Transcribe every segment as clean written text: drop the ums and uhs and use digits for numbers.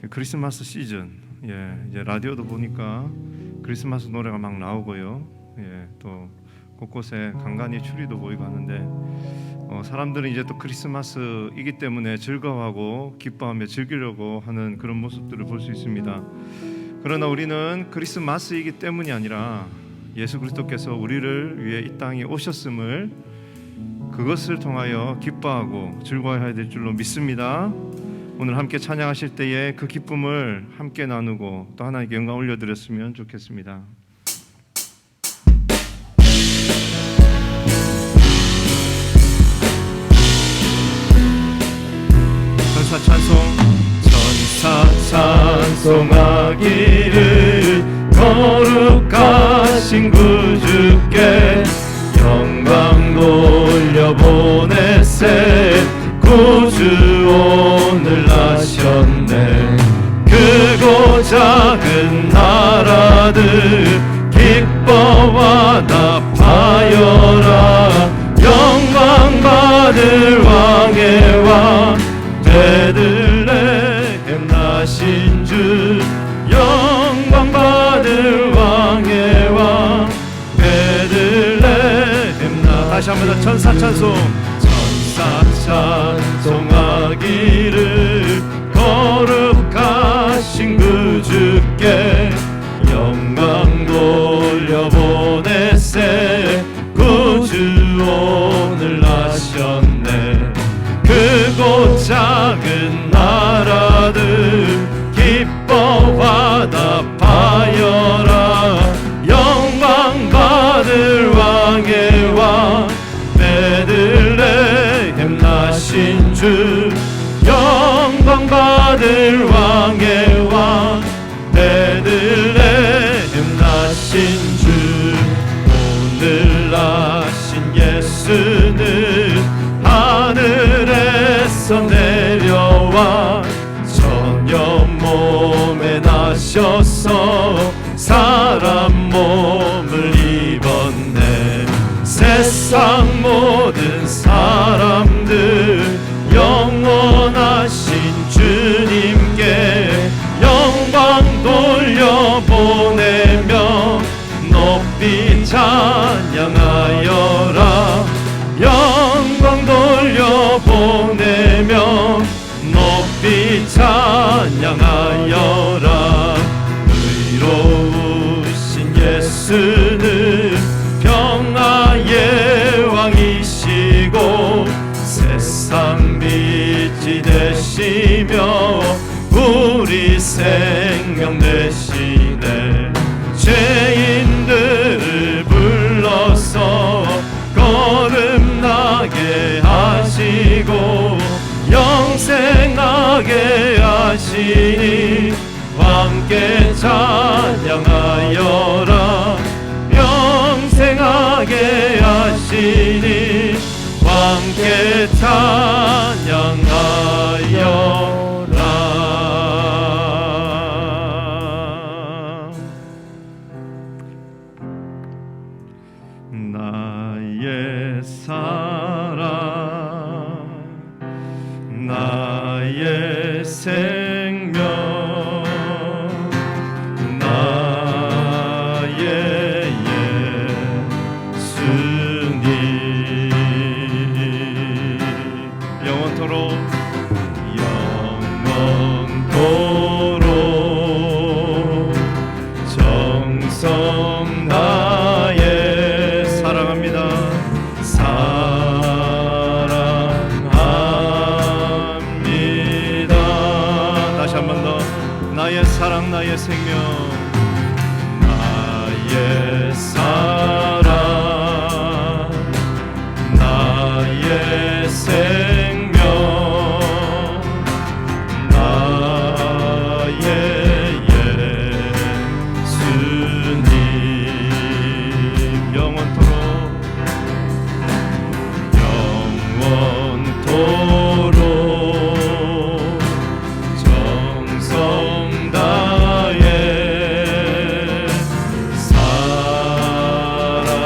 크리스마스 시즌, 이제 라디오도 보니까 크리스마스 노래가 막 나오고요. 또 곳곳에 간간히 추리도 보이고 하는데 사람들은 이제 또 크리스마스이기 때문에 즐거워하고 기뻐하며 즐기려고 하는 그런 모습들을 볼 수 있습니다. 그러나 우리는 크리스마스이기 때문이 아니라 예수 그리스도께서 우리를 위해 이 땅에 오셨음을, 그것을 통하여 기뻐하고 즐거워해야 될 줄로 믿습니다. 오늘 함께 찬양하실 때에 그 기쁨을 함께 나누고 또 하나님께 영광 올려드렸으면 좋겠습니다. 천사 찬송. 천사 찬송하기를 거룩하신 구주께 영광 돌려보내세. 구주 오늘 나셨네. 크고 작은 나라들 기뻐와 답하여라. 영광 받을 왕의 왕 베들레헴 나신 주. 영광 받을 왕의 왕 베들레헴 나. 다시 한 번 더 천사 찬송. 찬송하기를 거룩하신 구주께 영광 돌려보내세. 구주 오늘 나셨네. 크고 작은 나라들 기뻐 화답하여라. 영광 받을 왕의 왕 베들레헴 나신 주. 영광 받을 왕의 왕 베들레헴 나신 주. 오늘 나신 예수는 하늘에서 내려와 전염 몸에 나셔서 사람 몸을 입었네. 세상 모든 사람들 영원하신 주님께 영광 돌려보내며 높이 찬양하여라. 영광 돌려보내며 높이 찬양하여라. 의로우신 예수는 평화의 왕이시고 세상 빛이 되시며 우리 생명 되시네. 죄인들을 불러서 거듭나게 하시고 영생하게 하시니 함께 찬양하여라. 영생하게 하시니 함께 찬양하여라. 나의 사랑 나의 생명 나의 예수님 영원토록 정성 다해 사랑합니다. 사랑합니다. 다시 한 번 더. 나의 사랑 나의 생명 나의 사랑 나의 생명 나의 예수님 영원토록 정성 다해 사랑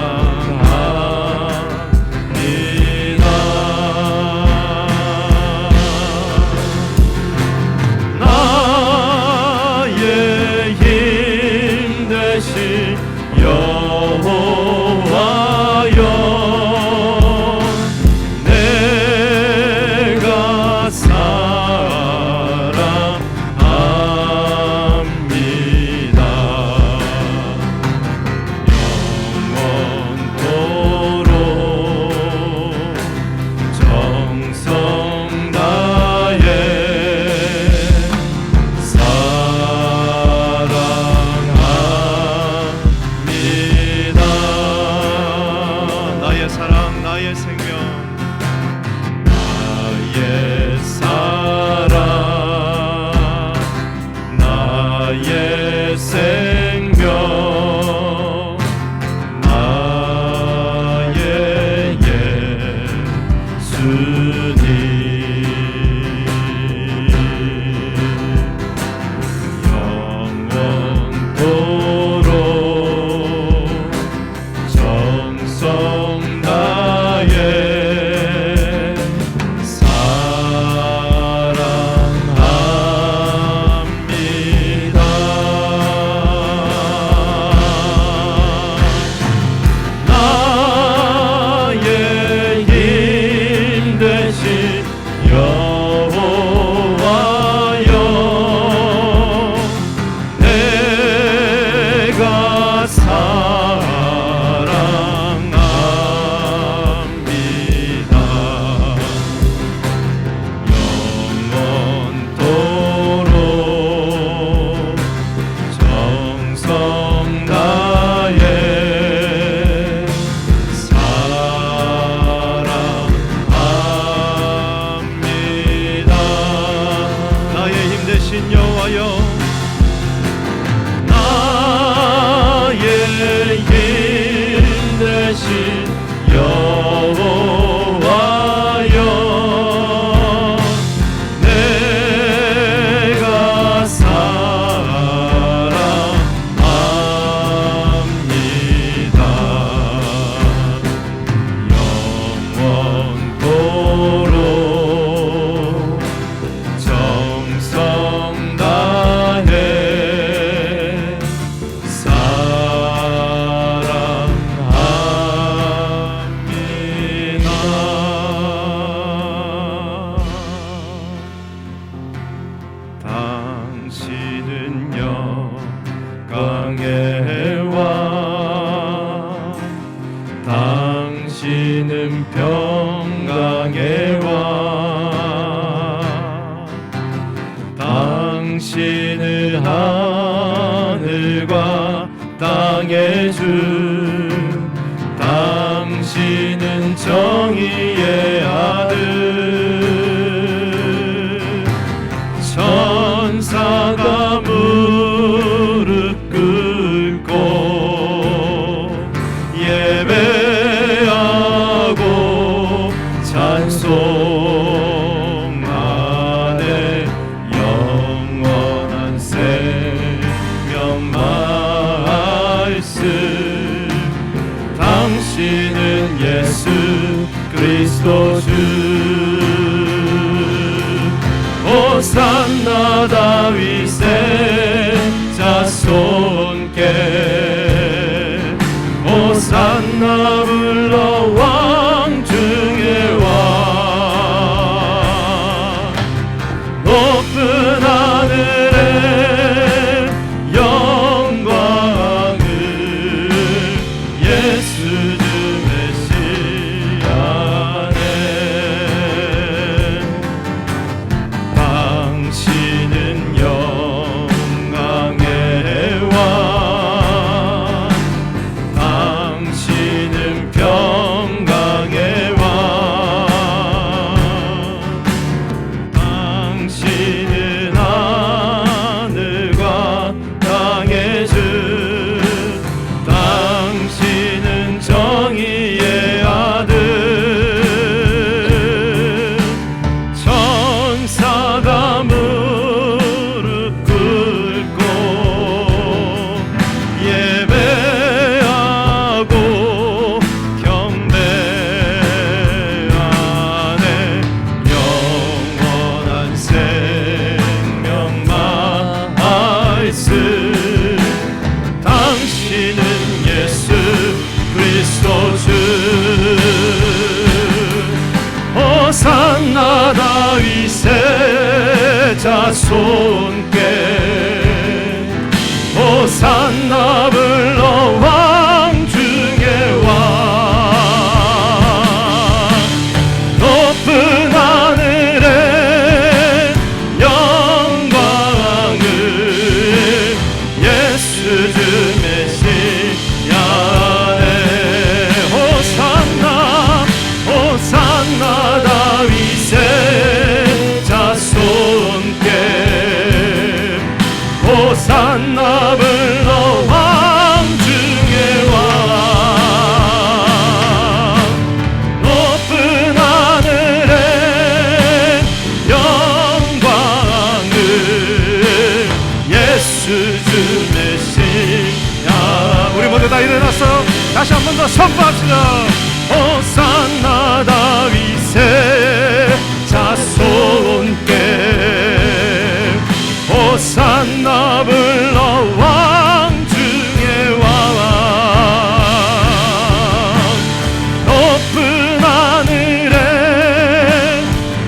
나의 힘 대신 여호와여, 내가 사랑합니다. 영원토록 정성 다해 당신은 영광의 왕, 당신은 평강의 왕, 당신은 하늘과 땅의 주, 당신은 정의의 아들. 천사가 무릎 꿇고 예배하고 찬송하네. 영원한 생명 말씀, 당신은 예수 그리스도 주. 호산나 다윗의 자손께, 호산나 불러 왕 중의 왕. 높은 하늘에 영광을 예수 주 메시아네. 당신은 영광의 왕, 당신은 평강의 왕, 당신은 하늘과 땅의 주, 당신은 정의의 아들. 천사가 무릎 꿇고 예배하고 경배하네. 영원한 생명 말씀, 당신은 예수 그리스도 주. 호산나 다윗의 자손께, 호산나 불러 왕 중의 왕. 높은 하늘에 영광을 예수 주 메시아네. 호산나 호산나 다윗의 자손께, 호산나 불러 왕 중의 왕. 높은 하늘에 영광을 예수 주 메시아. 우리 모두 다 일어나서 다시 한 번 더 선포합시다. 호산나 다윗의 자손께, 호산나 불러 왕 중의 왕. 높은 하늘에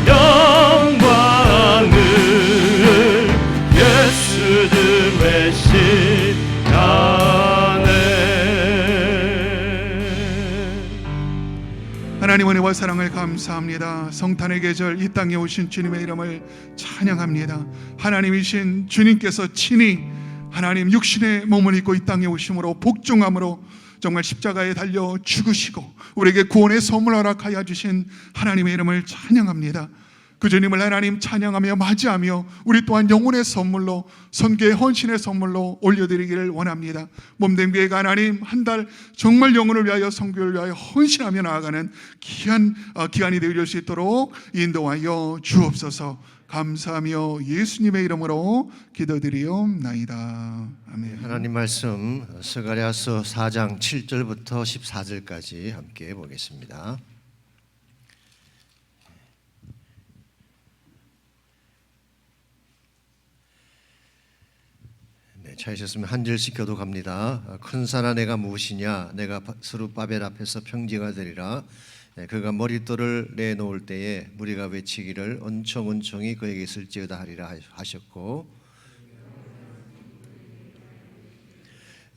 영광을 예수 주 메시아네. 하나님 은혜와 사랑을 감사합니다. 성탄의 계절 이 땅에 오신 주님의 이름을 찬양합니다. 하나님이신 주님께서 친히 하나님 육신의 몸을 입고 이 땅에 오심으로 복종함으로 정말 십자가에 달려 죽으시고 우리에게 구원의 선물 허락하여 주신 하나님의 이름을 찬양합니다. 그 주님을 하나님 찬양하며 맞이하며 우리 또한 영혼의 선물로, 선교의 헌신의 선물로 올려드리기를 원합니다. 몸된 교회가 하나님 한 달 정말 영혼을 위하여, 선교를 위하여 헌신하며 나아가는 귀한 기간이 되어줄 수 있도록 인도하여 주옵소서. 감사하며 예수님의 이름으로 기도드리옵나이다. 아멘. 하나님 말씀 스가랴서 4장 7절부터 14절까지 함께 보겠습니다. 찾으셨으면 한 절씩 교독합니다. 큰 산아 내가 무엇이냐, 내가 스룹바벨 앞에서 평지가 되리라. 그가 머릿돌을 내놓을 때에 무리가 외치기를 은총은총이 그에게 있을지어다 하리라 하셨고,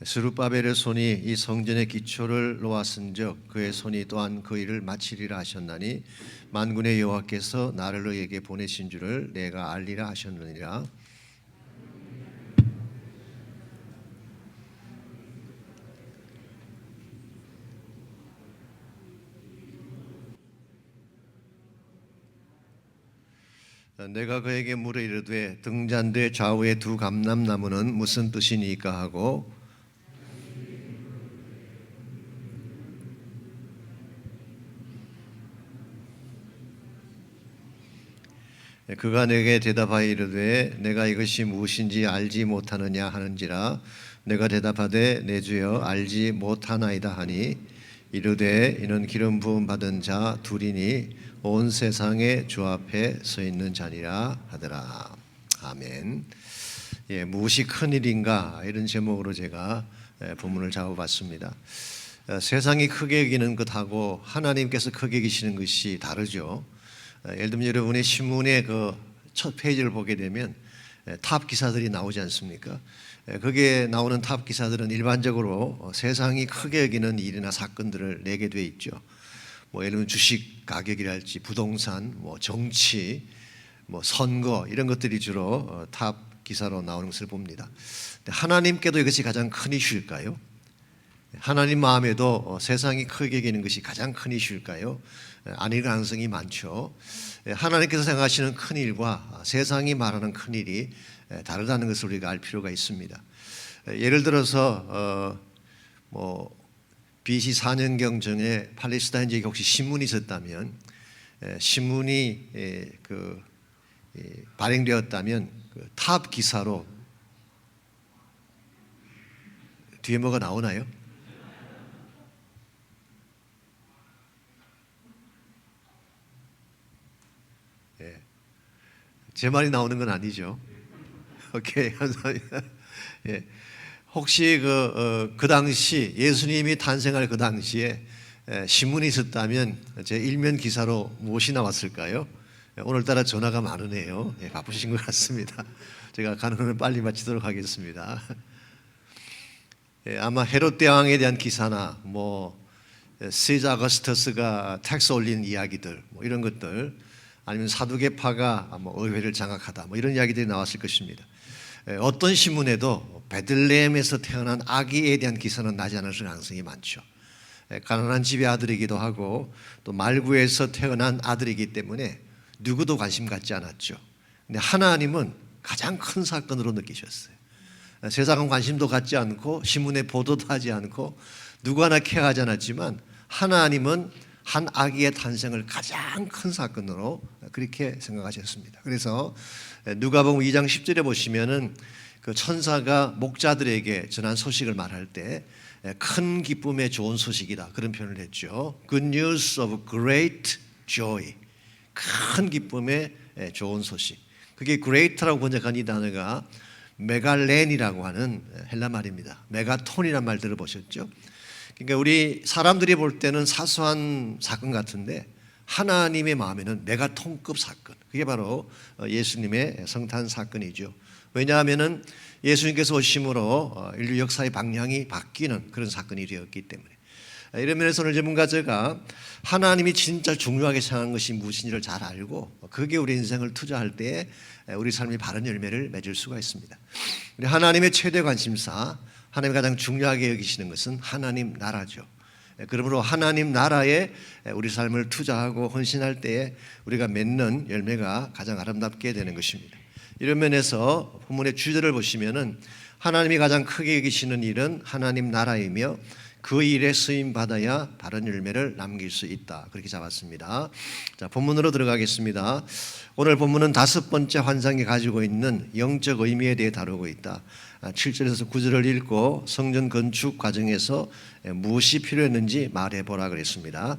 스룹바벨의 손이 이 성전의 기초를 놓았은즉 그의 손이 또한 그 일을 마치리라 하셨나니 만군의 여호와께서 나를 너에게 보내신 줄을 내가 알리라 하셨느니라. 내가 그에게 물어 이르되 등잔대 좌우의 두 감람나무는 무슨 뜻이니까 하고, 그가 내게 대답하여 이르되 내가 이것이 무엇인지 알지 못하느냐 하는지라. 내가 대답하되 내 주여 알지 못하나이다 하니, 이르되 이는 기름 부음 받은 자 둘이니 온 세상의 주 앞에 서 있는 자니라 하더라. 아멘. 무엇이 큰일인가, 이런 제목으로 제가 본문을 잡아봤습니다. 세상이 크게 여기는 것하고 하나님께서 크게 여기시는 것이 다르죠. 예를 들면 여러분이 신문의 그 첫 페이지를 보게 되면 탑 기사들이 나오지 않습니까? 거기에 나오는 탑 기사들은 일반적으로 세상이 크게 여기는 일이나 사건들을 내게 돼 있죠. 예를 들면 주식 가격이랄지 부동산, 정치, 선거, 이런 것들이 주로 탑 기사로 나오는 것을 봅니다. 하나님께도 이것이 가장 큰 이슈일까요? 하나님 마음에도 세상이 크게 여기는 것이 가장 큰 이슈일까요? 아닐 가능성이 많죠. 하나님께서 생각하시는 큰 일과 세상이 말하는 큰 일이 다르다는 것을 우리가 알 필요가 있습니다. 예를 들어서 BC 4년경 전에 팔레스타인 지역에 혹시 신문이 있었다면, 신문이 발행되었다면 탑 기사로 뒤에 뭐가 나오나요? 제 말이 나오는 건 아니죠. 오케이, 감사합니다. 혹시 그 당시 예수님이 탄생할 그 당시에 신문이 있었다면 제 일면 기사로 무엇이 나왔을까요? 오늘따라 전화가 많으네요. 바쁘신 것 같습니다. 제가 가능하면 빨리 마치도록 하겠습니다. 아마 헤롯 대왕에 대한 기사나 시자 아거스터스가 텍스 올린 이야기들, 이런 것들, 아니면 사두개파가 의회를 장악하다, 이런 이야기들이 나왔을 것입니다. 어떤 신문에도 베들레헴에서 태어난 아기에 대한 기사는 나지 않을 가능성이 많죠. 가난한 집의 아들이기도 하고 또 말구에서 태어난 아들이기 때문에 누구도 관심 갖지 않았죠. 근데 하나님은 가장 큰 사건으로 느끼셨어요. 세상은 관심도 갖지 않고 신문에 보도도 하지 않고 누구 하나 케어하지 않았지만, 하나님은 한 아기의 탄생을 가장 큰 사건으로 그렇게 생각하셨습니다. 그래서 누가복음 2장 10절에 보시면은 그 천사가 목자들에게 전한 소식을 말할 때 큰 기쁨의 좋은 소식이다, 그런 표현을 했죠. Good news of great joy. 큰 기쁨의 좋은 소식. 그게 great라고 번역한 이 단어가 메갈렌이라고 하는 헬라 말입니다. 메가톤이란 말 들어보셨죠? 그러니까 우리 사람들이 볼 때는 사소한 사건 같은데 하나님의 마음에는 메가톤급 사건, 그게 바로 예수님의 성탄 사건이죠. 왜냐하면은 예수님께서 오심으로 인류 역사의 방향이 바뀌는 그런 사건이 되었기 때문에. 이런 면에서 오늘 전문가 제가 하나님이 진짜 중요하게 생각하는 것이 무엇인지를 잘 알고 그게 우리 인생을 투자할 때 우리 삶이 바른 열매를 맺을 수가 있습니다. 우리 하나님의 최대 관심사, 하나님이 가장 중요하게 여기시는 것은 하나님 나라죠. 그러므로 하나님 나라에 우리 삶을 투자하고 헌신할 때에 우리가 맺는 열매가 가장 아름답게 되는 것입니다. 이런 면에서 본문의 주제를 보시면은 하나님이 가장 크게 여기시는 일은 하나님 나라이며 그 일에 쓰임 받아야 바른 열매를 남길 수 있다. 그렇게 잡았습니다. 자, 본문으로 들어가겠습니다. 오늘 본문은 5번째 환상이 가지고 있는 영적 의미에 대해 다루고 있다. 7절에서 9절을 읽고 성전 건축 과정에서 무엇이 필요했는지 말해보라 그랬습니다.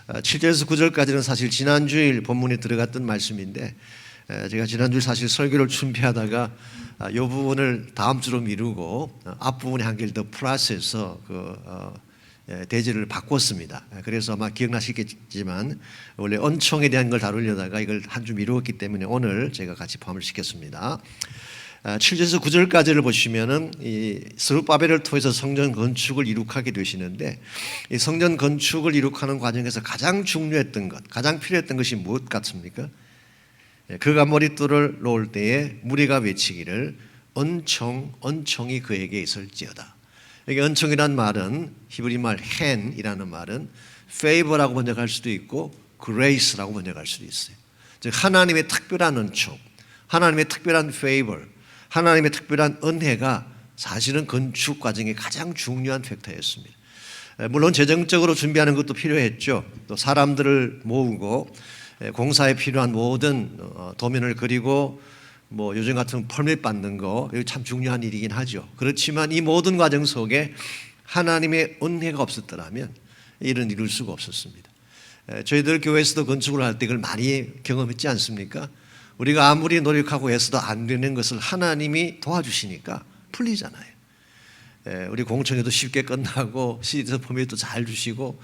7절에서 9절까지는 사실 지난주일 본문에 들어갔던 말씀인데 제가 지난주 사실 설교를 준비하다가 이 부분을 다음 주로 미루고 앞부분에 한 개를 더 플러스해서 대지를 바꿨습니다. 그래서 아마 기억나시겠지만 원래 언총에 대한 걸 다루려다가 이걸 한 주 미루었기 때문에 오늘 제가 같이 포함을 시켰습니다. 7절에서 9절까지를 보시면은 이 스룹바벨을 통해서 성전 건축을 이룩하게 되시는데 이 성전 건축을 이룩하는 과정에서 가장 중요했던 것, 가장 필요했던 것이 무엇 같습니까? 그가 머릿돌을 놓을 때에 무리가 외치기를 언총이 그에게 있을지어다. 여기 언총이란 말은 히브리 말 hand이라는 말은 favor라고 번역할 수도 있고 grace라고 번역할 수도 있어요. 즉 하나님의 특별한 언총, 하나님의 특별한 favor, 하나님의 특별한 은혜가 사실은 건축 과정의 가장 중요한 팩터였습니다. 물론 재정적으로 준비하는 것도 필요했죠. 또 사람들을 모으고 공사에 필요한 모든 도면을 그리고 뭐 요즘 같은 퍼밋 받는 거 이거 참 중요한 일이긴 하죠. 그렇지만 이 모든 과정 속에 하나님의 은혜가 없었더라면 이런 이룰 수가 없었습니다. 저희들 교회에서도 건축을 할 때 이걸 많이 경험했지 않습니까? 우리가 아무리 노력하고 애써도 안 되는 것을 하나님이 도와주시니까 풀리잖아요. 우리 공청회도 쉽게 끝나고 시리즈 퍼밋도 잘 주시고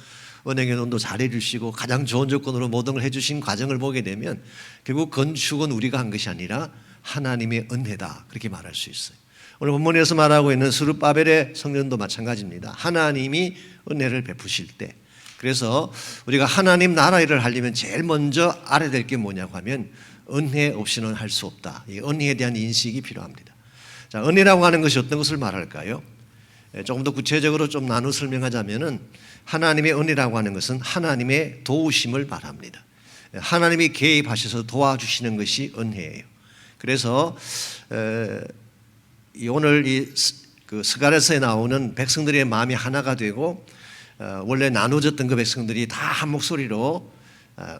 은행의 돈도 잘해 주시고 가장 좋은 조건으로 모든 걸 해주신 과정을 보게 되면 결국 건축은 우리가 한 것이 아니라 하나님의 은혜다 그렇게 말할 수 있어요. 오늘 본문에서 말하고 있는 스룹바벨의 성전도 마찬가지입니다. 하나님이 은혜를 베푸실 때 그래서 우리가 하나님 나라 일을 하려면 제일 먼저 알아야 될 게 뭐냐고 하면 은혜 없이는 할 수 없다. 이 은혜에 대한 인식이 필요합니다. 자, 은혜라고 하는 것이 어떤 것을 말할까요? 조금 더 구체적으로 좀 나눠 설명하자면은 하나님의 은혜라고 하는 것은 하나님의 도우심을 말합니다. 하나님이 개입하셔서 도와주시는 것이 은혜예요. 그래서 오늘 이 스가랴서에 나오는 백성들의 마음이 하나가 되고 원래 나눠졌던 그 백성들이 다 한 목소리로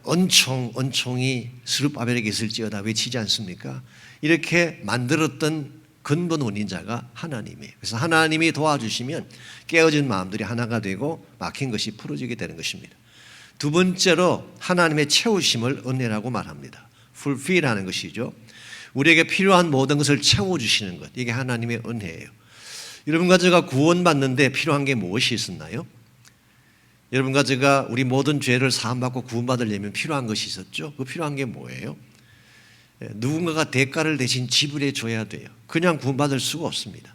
언총이 스룹바벨에게 있을지어다 외치지 않습니까? 이렇게 만들었던 근본 원인자가 하나님이에요. 그래서 하나님이 도와주시면 깨어진 마음들이 하나가 되고 막힌 것이 풀어지게 되는 것입니다. 두 번째로 하나님의 채우심을 은혜라고 말합니다. fulfill하는 것이죠. 우리에게 필요한 모든 것을 채워주시는 것, 이게 하나님의 은혜예요. 여러분과 제가 구원받는데 필요한 게 무엇이 있었나요? 여러분과 제가 우리 모든 죄를 사함받고 구원받으려면 필요한 것이 있었죠. 그 필요한 게 뭐예요? 누군가가 대가를 대신 지불해 줘야 돼요. 그냥 구원받을 수가 없습니다.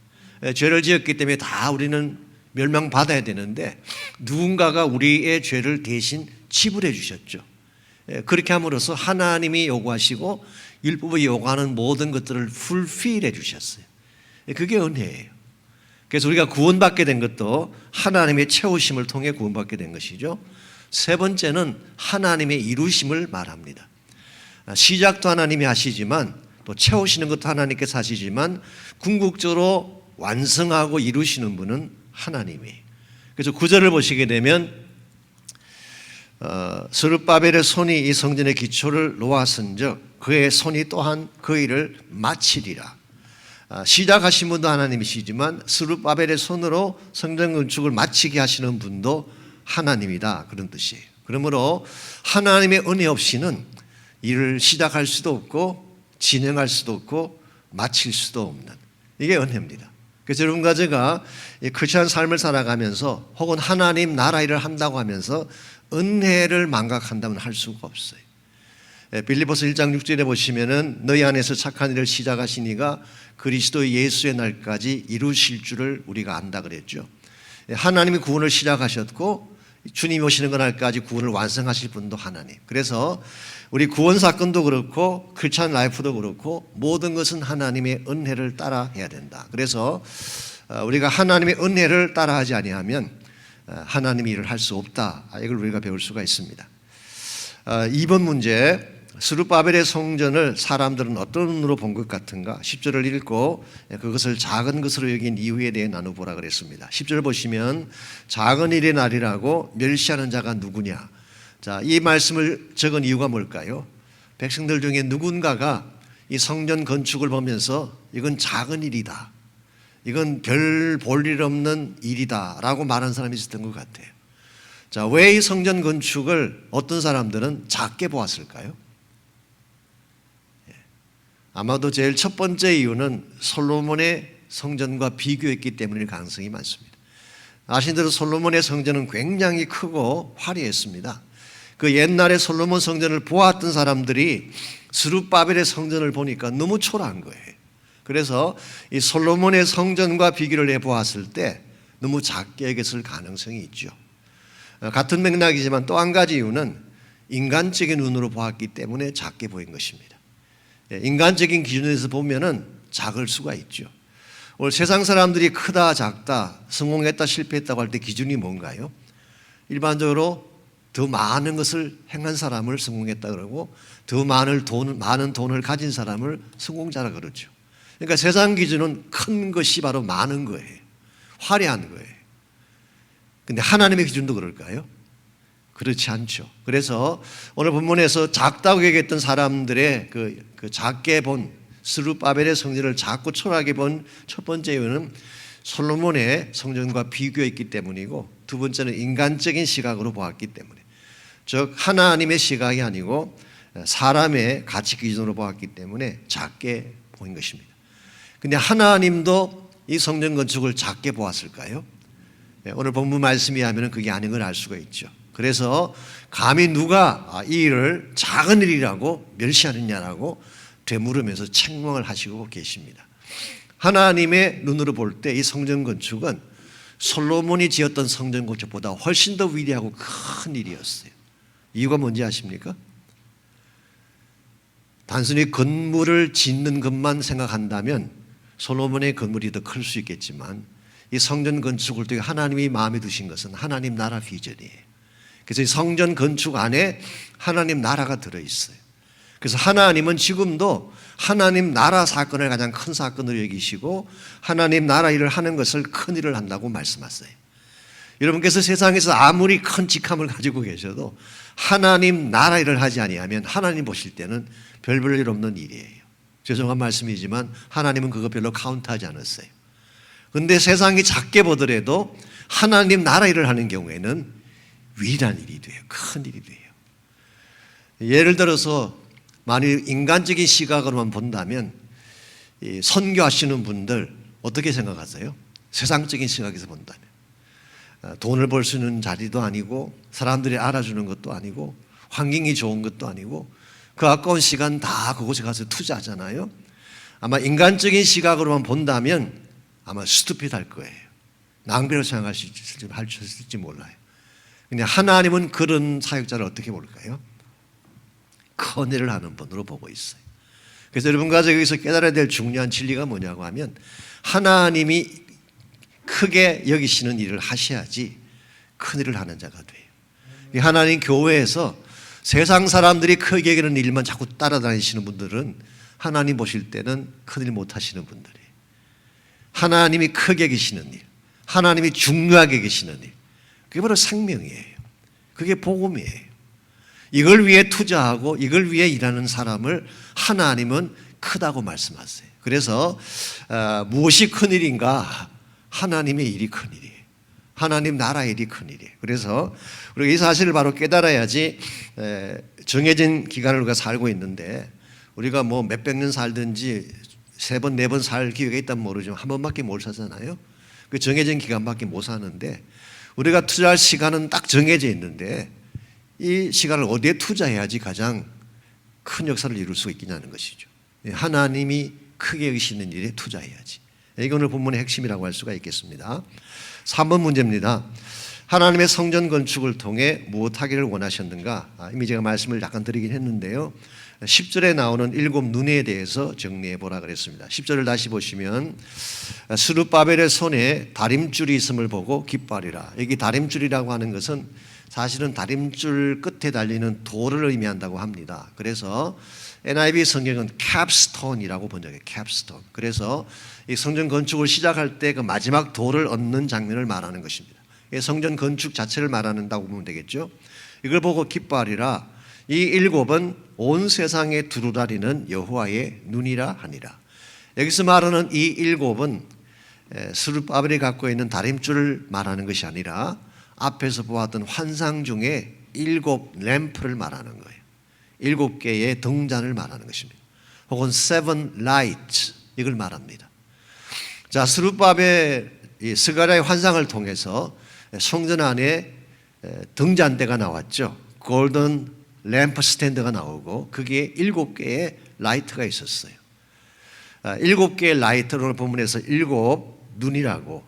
죄를 지었기 때문에 다 우리는 멸망받아야 되는데 누군가가 우리의 죄를 대신 지불해 주셨죠. 그렇게 함으로써 하나님이 요구하시고 율법이 요구하는 모든 것들을 풀필해 주셨어요. 그게 은혜예요. 그래서 우리가 구원받게 된 것도 하나님의 채우심을 통해 구원받게 된 것이죠. 세 번째는 하나님의 이루심을 말합니다. 시작도 하나님이 하시지만 또 채우시는 것도 하나님께서 하시지만 궁극적으로 완성하고 이루시는 분은 하나님이에요. 그래서 9절을 보시게 되면 스룹바벨의 손이 이 성전의 기초를 놓았은즉 그의 손이 또한 그 일을 마치리라. 시작하신 분도 하나님이시지만 스룹바벨의 손으로 성전 건축을 마치게 하시는 분도 하나님이다 그런 뜻이에요. 그러므로 하나님의 은혜 없이는 일을 시작할 수도 없고 진행할 수도 없고 마칠 수도 없는 이게 은혜입니다. 그래서 여러분과 제가 크리스찬 삶을 살아가면서 혹은 하나님 나라 일을 한다고 하면서 은혜를 망각한다면 할 수가 없어요. 빌립보서 1장 6절에 보시면은 너희 안에서 착한 일을 시작하신 이가 그리스도 예수의 날까지 이루실 줄을 우리가 안다 그랬죠. 하나님이 구원을 시작하셨고 주님이 오시는 그날까지 구원을 완성하실 분도 하나님. 그래서 우리 구원 사건도 그렇고 크리스찬 라이프도 그렇고 모든 것은 하나님의 은혜를 따라 해야 된다. 그래서 우리가 하나님의 은혜를 따라하지 아니하면 하나님이 일을 할 수 없다. 이걸 우리가 배울 수가 있습니다. 2번 문제, 스룹바벨의 성전을 사람들은 어떤 눈으로 본 것 같은가? 10절을 읽고 그것을 작은 것으로 여긴 이유에 대해 나눠보라 그랬습니다. 10절 보시면 작은 일의 날이라고 멸시하는 자가 누구냐? 자, 이 말씀을 적은 이유가 뭘까요? 백성들 중에 누군가가 이 성전 건축을 보면서 이건 작은 일이다, 이건 별 볼 일 없는 일이다 라고 말한 사람이 있었던 것 같아요. 자, 왜 이 성전 건축을 어떤 사람들은 작게 보았을까요? 아마도 제일 첫 번째 이유는 솔로몬의 성전과 비교했기 때문일 가능성이 많습니다. 아신 대로 솔로몬의 성전은 굉장히 크고 화려했습니다. 그 옛날에 솔로몬 성전을 보았던 사람들이 스룹바벨의 성전을 보니까 너무 초라한 거예요. 그래서 이 솔로몬의 성전과 비교를 해보았을 때 너무 작게 여겼을 가능성이 있죠. 같은 맥락이지만 또 한 가지 이유는 인간적인 눈으로 보았기 때문에 작게 보인 것입니다. 인간적인 기준에서 보면은 작을 수가 있죠. 오늘 세상 사람들이 크다 작다, 성공했다 실패했다고 할 때 기준이 뭔가요? 일반적으로 더 많은 것을 행한 사람을 성공했다 그러고 더 많은 돈을 가진 사람을 성공자라 그러죠. 그러니까 세상 기준은 큰 것이 바로 많은 거예요. 화려한 거예요. 근데 하나님의 기준도 그럴까요? 그렇지 않죠. 그래서 오늘 본문에서 작다고 얘기했던 사람들의 그 작게 본 스룹바벨의 성전을 작고 초라하게 본 첫 번째 이유는 솔로몬의 성전과 비교했기 때문이고, 두 번째는 인간적인 시각으로 보았기 때문에, 즉 하나님의 시각이 아니고 사람의 가치 기준으로 보았기 때문에 작게 보인 것입니다. 근데 하나님도 이 성전 건축을 작게 보았을까요? 오늘 본문 말씀이 하면 그게 아닌 걸 알 수가 있죠. 그래서 감히 누가 이 일을 작은 일이라고 멸시하느냐라고 되물으면서 책망을 하시고 계십니다. 하나님의 눈으로 볼 때 이 성전 건축은 솔로몬이 지었던 성전 건축보다 훨씬 더 위대하고 큰 일이었어요. 이유가 뭔지 아십니까? 단순히 건물을 짓는 것만 생각한다면 솔로몬의 건물이 더 클 수 있겠지만, 이 성전 건축을 통해 하나님이 마음에 두신 것은 하나님 나라 비전이에요. 그래서 이 성전 건축 안에 하나님 나라가 들어있어요. 그래서 하나님은 지금도 하나님 나라 사건을 가장 큰 사건으로 여기시고 하나님 나라 일을 하는 것을 큰 일을 한다고 말씀하세요. 여러분께서 세상에서 아무리 큰 직함을 가지고 계셔도 하나님 나라 일을 하지 아니하면 하나님 보실 때는 별 볼 일 없는 일이에요. 죄송한 말씀이지만 하나님은 그거 별로 카운트하지 않았어요. 그런데 세상이 작게 보더라도 하나님 나라 일을 하는 경우에는 위대한 일이 돼요. 큰 일이 돼요. 예를 들어서 만일 인간적인 시각으로만 본다면 선교하시는 분들 어떻게 생각하세요? 세상적인 시각에서 본다면 돈을 벌 수 있는 자리도 아니고 사람들이 알아주는 것도 아니고 환경이 좋은 것도 아니고 그 아까운 시간 다 그곳에 가서 투자하잖아요. 아마 인간적인 시각으로만 본다면 아마 스투핏할 거예요. 낭비라고 생각하실지 몰라요. 근데 하나님은 그런 사역자를 어떻게 볼까요? 큰 일을 하는 분으로 보고 있어요. 그래서 여러분과 여기서 깨달아야 될 중요한 진리가 뭐냐고 하면 하나님이 크게 여기시는 일을 하셔야지 큰 일을 하는 자가 돼요. 하나님 교회에서 세상 사람들이 크게 여기는 일만 자꾸 따라다니시는 분들은 하나님 보실 때는 큰 일 못 하시는 분들이에요. 하나님이 크게 계시는 일, 하나님이 중요하게 계시는 일, 그게 바로 생명이에요. 그게 복음이에요. 이걸 위해 투자하고 이걸 위해 일하는 사람을 하나님은 크다고 말씀하세요. 그래서 무엇이 큰일인가? 하나님의 일이 큰일이에요. 하나님 나라의 일이 큰일이에요. 그래서 우리가 이 사실을 바로 깨달아야지 정해진 기간을 우리가 살고 있는데, 우리가 뭐 몇백 년 살든지 세 번, 네 번 살 기회가 있다면 모르지만 한 번밖에 못 사잖아요. 그 정해진 기간밖에 못 사는데 우리가 투자할 시간은 딱 정해져 있는데 이 시간을 어디에 투자해야지 가장 큰 역사를 이룰 수 있겠냐는 것이죠. 하나님이 크게 여기시는 일에 투자해야지. 이게 오늘 본문의 핵심이라고 할 수가 있겠습니다. 3번 문제입니다. 하나님의 성전 건축을 통해 무엇하기를 원하셨는가? 이미 제가 말씀을 약간 드리긴 했는데요. 10절에 나오는 7 눈에 대해서 정리해 보라 그랬습니다. 10절을 다시 보시면 스룹바벨의 손에 다림줄이 있음을 보고 기뻐하리라. 여기 다림줄이라고 하는 것은 사실은 다림줄 끝에 달리는 돌을 의미한다고 합니다. 그래서 NIV 성경은 캡스톤이라고 번역해요. 캡스톤. 그래서 이 성전 건축을 시작할 때 그 마지막 돌을 얹는 장면을 말하는 것입니다. 성전 건축 자체를 말한다고 보면 되겠죠. 이걸 보고 기뻐하리라. 이 7은 온 세상에 두루다니는 여호와의 눈이라 하니라. 여기서 말하는 이 7은 스룹바벨이 갖고 있는 다림줄을 말하는 것이 아니라 앞에서 보았던 환상 중에 7 램프를 말하는 거예요. 7개의 등잔을 말하는 것입니다. 혹은 7 lights 이걸 말합니다. 자, 스룹바벨 스가랴의 환상을 통해서 성전 안에 등잔대가 나왔죠. 골든 램프 스탠드가 나오고 거기에 7개의 라이트가 있었어요. 7개의 라이트를 본문에서 7 눈이라고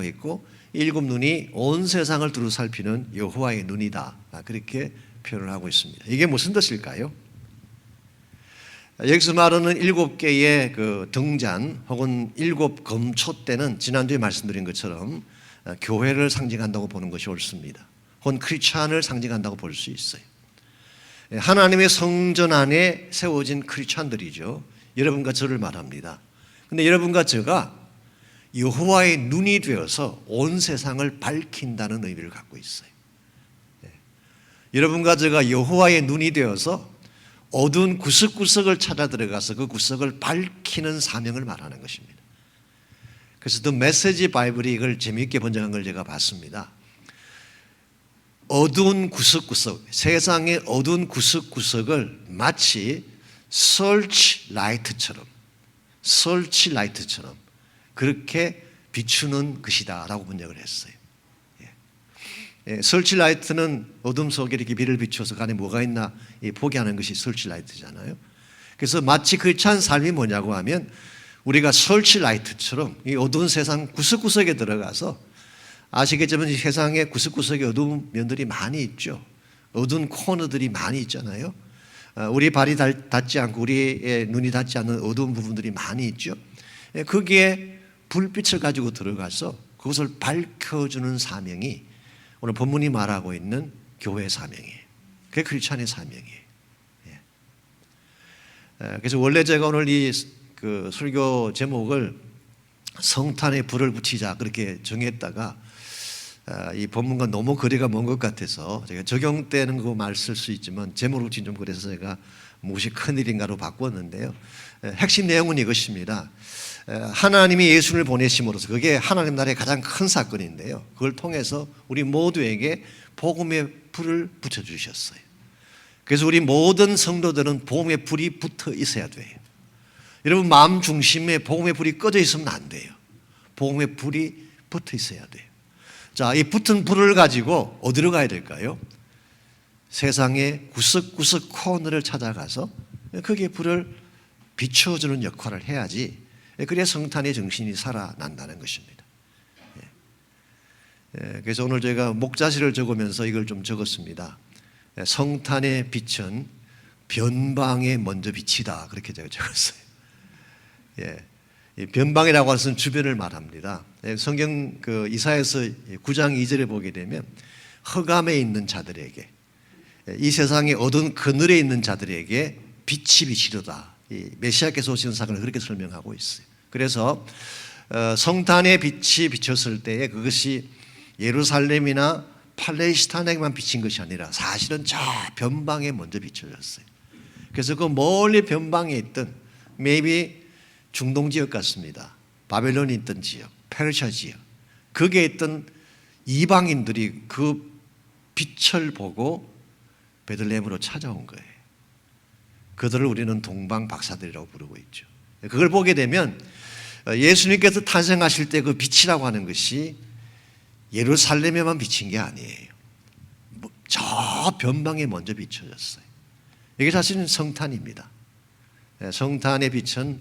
했고 7 눈이 온 세상을 두루 살피는 여호와의 눈이다. 그렇게 표현을 하고 있습니다. 이게 무슨 뜻일까요? 여기서 말하는 7개의 그 등잔 혹은 7 금초대는 지난주에 말씀드린 것처럼 교회를 상징한다고 보는 것이 옳습니다. 혹은 크리스찬을 상징한다고 볼 수 있어요. 하나님의 성전 안에 세워진 크리스찬들이죠. 여러분과 저를 말합니다. 그런데 여러분과 저가 여호와의 눈이 되어서 온 세상을 밝힌다는 의미를 갖고 있어요. 여러분과 제가 여호와의 눈이 되어서 어두운 구석구석을 찾아 들어가서 그 구석을 밝히는 사명을 말하는 것입니다. 그래서 The Message 바이블이 이걸 재미있게 번역한 걸 제가 봤습니다. 어두운 구석구석, 세상의 어두운 구석구석을 마치 설치라이트처럼 그렇게 비추는 것이다 라고 번역을 했어요. 설치라이트는 어둠 속에 이렇게 빛을 비춰서 안에 뭐가 있나 보게 하는 것이 설치라이트잖아요. 그래서 마치 크리스찬 삶이 뭐냐고 하면 우리가 설치라이트처럼 이 어두운 세상 구석구석에 들어가서 아시겠지만 이 세상에 구석구석에 어두운 면들이 많이 있죠. 어두운 코너들이 많이 있잖아요. 우리 발이 닿지 않고 우리의 눈이 닿지 않는 어두운 부분들이 많이 있죠. 거기에 불빛을 가지고 들어가서 그것을 밝혀주는 사명이 오늘 본문이 말하고 있는 교회의 사명이에요. 그게 크리스찬의 사명이에요. 그래서 원래 제가 오늘 이 그 설교 제목을 성탄에 불을 붙이자 그렇게 정했다가 이 본문과 너무 거리가 먼 것 같아서 제가 적용되는 거 말 쓸 수 있지만 제목을 붙인 좀 그래서 제가 무엇이 큰일인가로 바꿨는데요. 핵심 내용은 이것입니다. 하나님이 예수를 보내심으로써 그게 하나님 나라의 가장 큰 사건인데요. 그걸 통해서 우리 모두에게 복음의 불을 붙여주셨어요. 그래서 우리 모든 성도들은 복음의 불이 붙어 있어야 돼요. 여러분 마음 중심에 복음의 불이 꺼져 있으면 안 돼요. 복음의 불이 붙어 있어야 돼요. 자, 이 붙은 불을 가지고 어디로 가야 될까요? 세상의 구석구석 코너를 찾아가서 거기에 불을 비춰주는 역할을 해야지 그래야 성탄의 정신이 살아난다는 것입니다. 그래서 오늘 제가 목자시를 적으면서 이걸 좀 적었습니다. 성탄의 빛은 변방에 먼저 비치다 그렇게 제가 적었어요. 변방이라고 하는 것은 주변을 말합니다. 성경 그 이사야서 9장 2절에 보게 되면 흑암에 있는 자들에게 이 세상의 어두운 그늘에 있는 자들에게 빛이 비치려다. 메시아께서 오시는 사건을 그렇게 설명하고 있어요. 그래서 성탄의 빛이 비쳤을 때에 그것이 예루살렘이나 팔레스타인에게만 비친 것이 아니라 사실은 저 변방에 먼저 비춰졌어요. 그래서 그 멀리 변방에 있던 maybe 중동 지역 같습니다. 바벨론이 있던 지역, 페르시아 지역 거기에 있던 이방인들이 그 빛을 보고 베들레헴으로 찾아온 거예요. 그들을 우리는 동방 박사들이라고 부르고 있죠. 그걸 보게 되면 예수님께서 탄생하실 때 그 빛이라고 하는 것이 예루살렘에만 비친 게 아니에요. 저 변방에 먼저 비춰졌어요. 이게 사실은 성탄입니다. 성탄의 빛은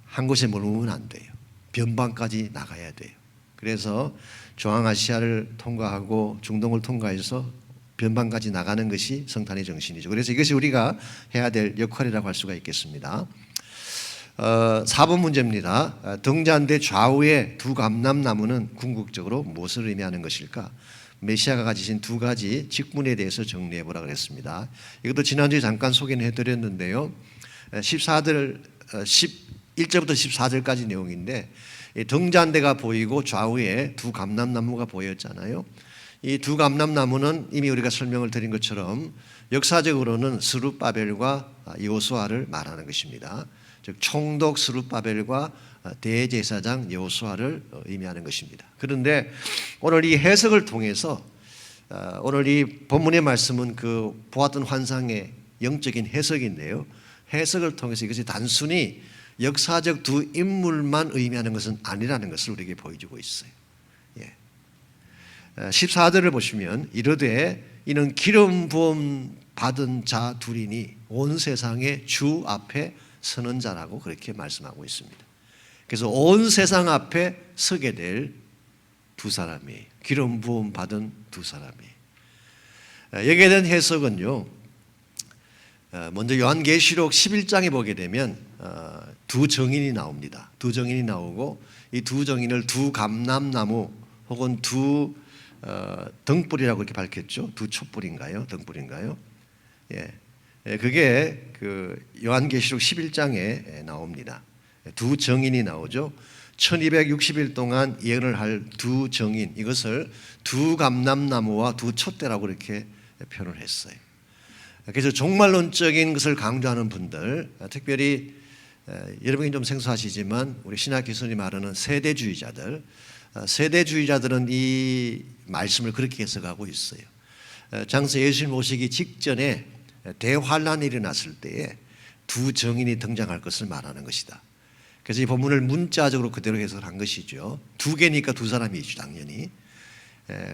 한 곳에 머무르면 안 돼요. 변방까지 나가야 돼요. 그래서 중앙아시아를 통과하고 중동을 통과해서 변방까지 나가는 것이 성탄의 정신이죠. 그래서 이것이 우리가 해야 될 역할이라고 할 수가 있겠습니다. 4번 문제입니다. 등잔대 좌우의 두 감람나무는 궁극적으로 무엇을 의미하는 것일까? 메시아가 가지신 두 가지 직분에 대해서 정리해 보라 그랬습니다. 이것도 지난주에 잠깐 소개는 해드렸는데요. 1절부터 14절까지 내용인데 등잔대가 보이고 좌우에 두 감람나무가 보였잖아요. 이 두 감람나무는 이미 우리가 설명을 드린 것처럼 역사적으로는 스룹바벨과 여호수아를 말하는 것입니다. 즉 총독 스룹바벨과 대제사장 여호수아를 의미하는 것입니다. 그런데 오늘 이 해석을 통해서 오늘 이 본문의 말씀은 그 보았던 환상의 영적인 해석인데요. 해석을 통해서 이것이 단순히 역사적 두 인물만 의미하는 것은 아니라는 것을 우리에게 보여주고 있어요. 14절을 보시면 이르되 이는 기름 부음 받은 자 둘이니 온 세상의 주 앞에 서는 자라고 그렇게 말씀하고 있습니다. 그래서 온 세상 앞에 서게 될 두 사람이에요. 기름 부음 받은 두 사람이에요. 여기에 대한 해석은요, 먼저 요한계시록 11장에 보게 되면 두 정인이 나옵니다. 두 정인이 나오고 이 두 정인을 두 감람나무 혹은 두 등불이라고 이렇게 밝혔죠. 두 촛불인가요? 등불인가요? 그게 그 요한계시록 11장에 나옵니다. 두 정인이 나오죠. 1260일 동안 예언을 할 두 정인, 이것을 두 감람나무와 두 촛대라고 이렇게 표현을 했어요. 그래서 종말론적인 것을 강조하는 분들, 특별히 여러분이 좀 생소하시지만 우리 신학 기술이 말하는 세대주의자들은 이 말씀을 그렇게 해석하고 있어요. 장서 예수님 오시기 직전에 대환란이 일어났을 때에 두 정인이 등장할 것을 말하는 것이다. 그래서 이 본문을 문자적으로 그대로 해석한 것이죠. 두 개니까 두 사람이죠, 당연히.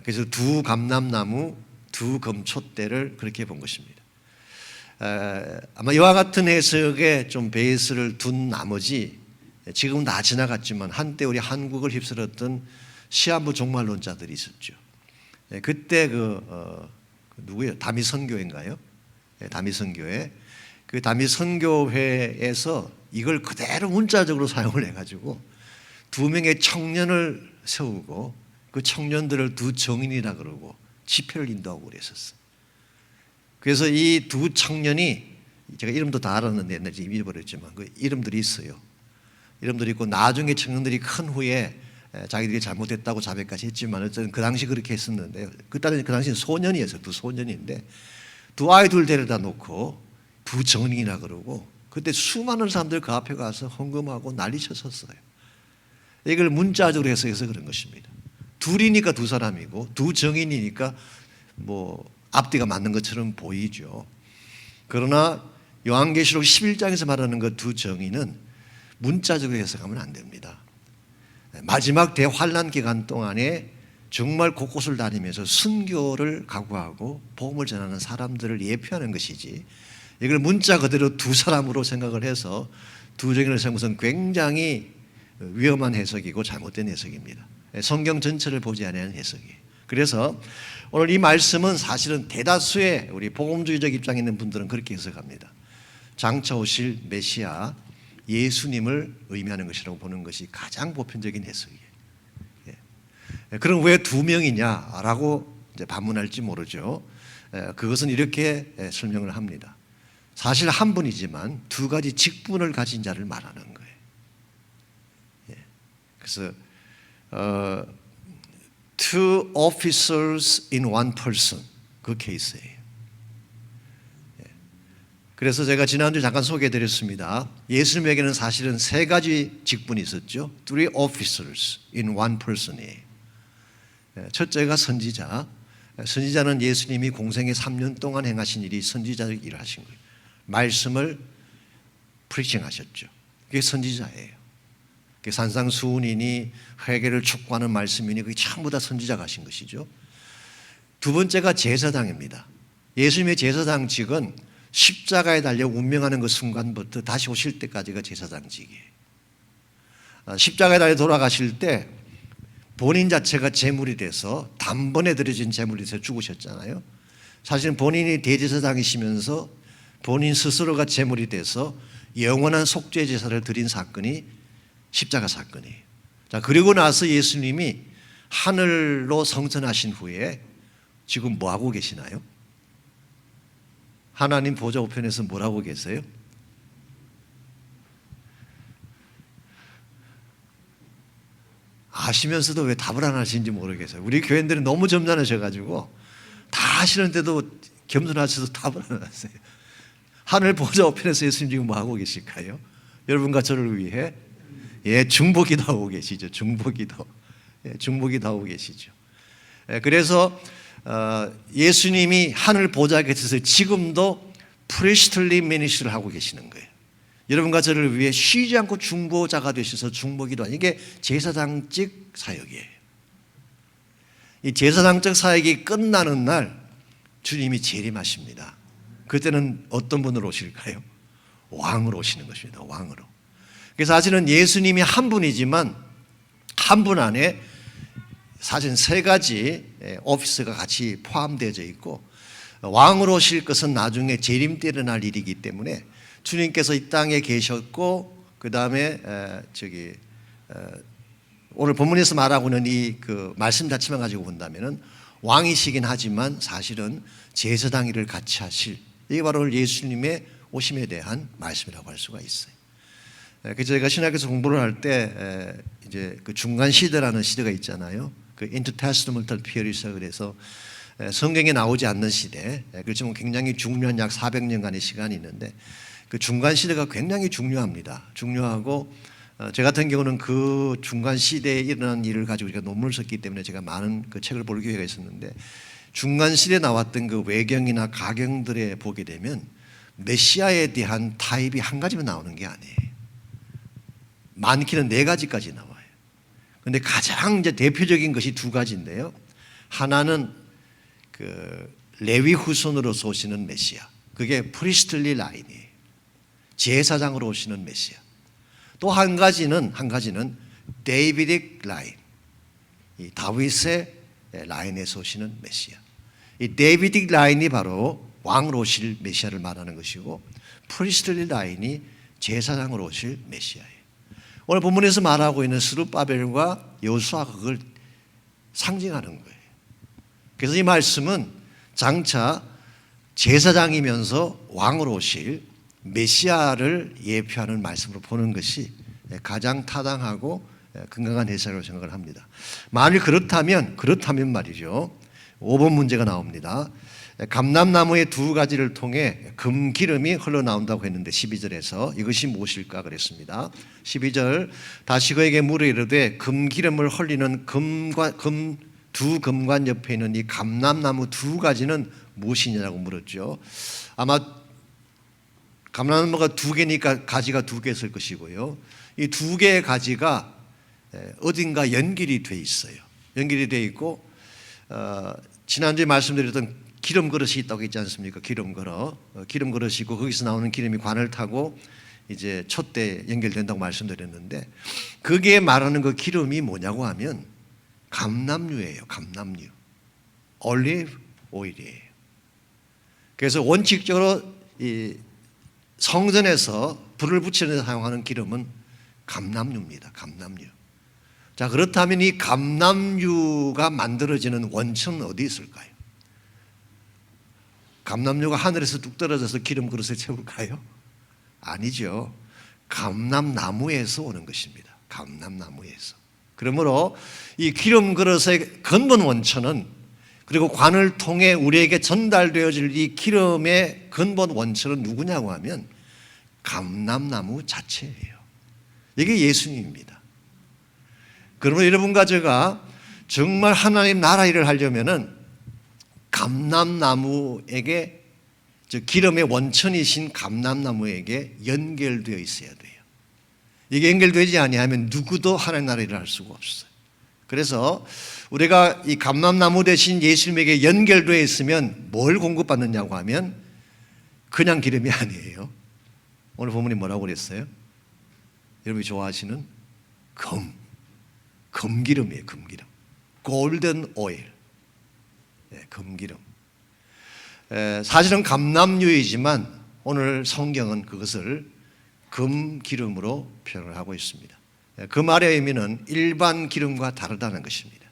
그래서 두 감람나무, 두 금촛대를 그렇게 본 것입니다. 아마 이와 같은 해석에 좀 베이스를 둔 나머지 지금은 다 지나갔지만 한때 우리 한국을 휩쓸었던 시한부 종말론자들이 있었죠. 그때 누구예요? 다미선교회인가요? 다미선교회. 그 다미선교회에서 이걸 그대로 문자적으로 사용을 해가지고 두 명의 청년을 세우고 그 청년들을 두 정인이라 그러고 집회를 인도하고 그랬었어요. 그래서 이 두 청년이 제가 이름도 다 알았는데 옛날에 잊어버렸지만 그 이름들이 있어요. 이름들이 있고 나중에 청년들이 큰 후에 자기들이 잘못했다고 자백까지 했지만 어쨌든 그 당시 그렇게 했었는데 그 당시는 소년이었어요. 두 소년인데 두 아이들 데려다 놓고 두 정인이라 그러고 그때 수많은 사람들 그 앞에 가서 헌금하고 난리쳤었어요. 이걸 문자적으로 해석해서 그런 것입니다. 둘이니까 두 사람이고 두 정인이니까 뭐 앞뒤가 맞는 것처럼 보이죠. 그러나 요한계시록 11장에서 말하는 그 두 정인은 문자적으로 해석하면 안 됩니다. 마지막 대환란 기간 동안에 정말 곳곳을 다니면서 순교를 각오하고 복음을 전하는 사람들을 예표하는 것이지 이걸 문자 그대로 두 사람으로 생각을 해서 두 정인을 세운 것은 굉장히 위험한 해석이고 잘못된 해석입니다. 성경 전체를 보지 않는 해석이에요. 그래서 오늘 이 말씀은 사실은 대다수의 우리 복음주의적 입장에 있는 분들은 그렇게 해석합니다. 장차 오실 메시아 예수님을 의미하는 것이라고 보는 것이 가장 보편적인 해석이에요. 그럼 왜 두 명이냐라고 이제 반문할지 모르죠. 그것은 이렇게 설명을 합니다. 사실 한 분이지만 두 가지 직분을 가진 자를 말하는 거예요. 그래서 two officers in one person 그 케이스예요. 그래서 제가 지난주에 잠깐 소개해드렸습니다. 예수님에게는 사실은 세 가지 직분이 있었죠. Three officers in one person이에요. 첫째가 선지자. 선지자는 예수님이 공생애 3년 동안 행하신 일이 선지자적 일을 하신 거예요. 말씀을 프리칭하셨죠. 그게 선지자예요. 그게 산상수훈이니 회개를 촉구하는 말씀이니 그게 전부 다 선지자가 하신 것이죠. 두 번째가 제사장입니다. 예수님의 제사장직은 십자가에 달려 운명하는 그 순간부터 다시 오실 때까지가 제사장직이에요. 십자가에 달려 돌아가실 때 본인 자체가 제물이 돼서 단번에 드려진 제물이 돼서 죽으셨잖아요. 사실은 본인이 대제사장이시면서 본인 스스로가 제물이 돼서 영원한 속죄 제사를 드린 사건이 십자가 사건이에요. 자, 그리고 나서 예수님이 하늘로 성천하신 후에 지금 뭐 하고 계시나요? 하나님 보좌 우편에서 뭘 하고 계세요? 아시면서도 왜 답을 안 하시는지 모르겠어요. 우리 교인들은 너무 점잖으셔가지고 다 아시는데도 겸손하셔서 답을 안 하세요. 하늘 보좌 우편에서 예수님 지금 뭐 하고 계실까요? 여러분과 저를 위해 중보기도 하고 계시죠. 중보기도. 중보기도 하고 계시죠. 그래서 예수님이 하늘 보좌 곁에서 지금도 프리스틀리 미니스트를 하고 계시는 거예요. 여러분과 저를 위해 쉬지 않고 중보자가 되셔서 중보기도 하는 이게 제사장직 사역이에요. 이 제사장적 사역이 끝나는 날 주님이 재림하십니다. 그때는 어떤 분으로 오실까요? 왕으로 오시는 것입니다. 왕으로. 그래서 사실은 예수님이 한 분이지만 한 분 안에 사실 세 가지 오피스가 같이 포함되어 있고 왕으로 오실 것은 나중에 재림 때 일어날 일이기 때문에 주님께서 이 땅에 계셨고 그 다음에 오늘 본문에서 말하고 있는 이 그 말씀 자체만 가지고 본다면은 왕이시긴 하지만 사실은 제사장 일을 같이 하실 이게 바로 예수님의 오심에 대한 말씀이라고 할 수가 있어요. 그래서 저희가 신학에서 공부를 할 때 이제 그 중간 시대라는 시대가 있잖아요. 그 intertestamental period이라 그래서 성경에 나오지 않는 시대, 그렇지만 굉장히 중요한 약 400년간의 시간이 있는데 그 중간 시대가 굉장히 중요합니다. 중요하고 제 같은 경우는 그 중간 시대에 일어난 일을 가지고 우리가 논문을 썼기 때문에 제가 많은 그 책을 볼 기회가 있었는데 중간 시대에 나왔던 그 외경이나 가경들에 보게 되면 메시아에 대한 타입이 한 가지만 나오는 게 아니에요. 많기는 4가지까지 나와요. 그런데 가장 이제 대표적인 것이 2가지인데요. 하나는 그 레위 후손으로서 오시는 메시아. 그게 프리스틀리 라인이에요. 제사장으로 오시는 메시아. 또 한 가지는 데이비딕 라인. 이 다윗의 라인에서 오시는 메시아. 이 데이비딕 라인이 바로 왕으로 오실 메시아를 말하는 것이고 프리스틀리 라인이 제사장으로 오실 메시아예요. 오늘 본문에서 말하고 있는 스룹바벨과 여호수아가 그걸 상징하는 거예요. 그래서 이 말씀은 장차 제사장이면서 왕으로 오실 메시아를 예표하는 말씀으로 보는 것이 가장 타당하고 건강한 해석이라고 생각을 합니다. 만일 그렇다면 말이죠. 5번 문제가 나옵니다. 감람나무의 2가지를 통해 금기름이 흘러나온다고 했는데 12절에서 이것이 무엇일까 그랬습니다. 12절 다시 그에게 물어 이르되 금기름을 흘리는 두 금관 옆에 있는 이 감람나무 2가지는 무엇이냐고 물었죠. 아마 감람나무가 2개니까 가지가 2개 있을 것이고요. 이 2개의 가지가 어딘가 연결이 돼 있어요. 연결이 돼 있고 지난주에 말씀드렸던 기름 그릇이 있다고 했지 않습니까? 기름 그릇이 있고 거기서 나오는 기름이 관을 타고 이제 촛대에 연결된다고 말씀드렸는데 그게 말하는 그 기름이 뭐냐고 하면 감람유예요. 감람유. 올리브 오일이에요. 그래서 원칙적으로 이 성전에서 불을 붙이는 데 사용하는 기름은 감람유입니다. 감람유. 자, 그렇다면 이 감람유가 만들어지는 원천은 어디 있을까요? 감람유가 하늘에서 뚝 떨어져서 기름 그릇에 채울까요? 아니죠. 감람나무에서 오는 것입니다. 감람나무에서. 그러므로 이 기름 그릇의 근본 원천은 그리고 관을 통해 우리에게 전달되어질 이 기름의 근본 원천은 누구냐고 하면 감람나무 자체예요. 이게 예수님입니다. 그러므로 여러분과 제가 정말 하나님 나라 일을 하려면은 감람나무에게 기름의 원천이신 감람나무에게 연결되어 있어야 돼요. 이게 연결되지 아니하면 누구도 하나님 나라 일을 할 수가 없어요. 그래서 우리가 이 감람나무 대신 예수님에게 연결되어 있으면 뭘 공급받느냐고 하면 그냥 기름이 아니에요. 오늘 본문이 뭐라고 그랬어요? 여러분이 좋아하시는 금기름이에요. 금기름. 골든 오일. 금기름. 사실은 감람유이지만 오늘 성경은 그것을 금기름으로 표현을 하고 있습니다. 그 말의 의미는 일반 기름과 다르다는 것입니다.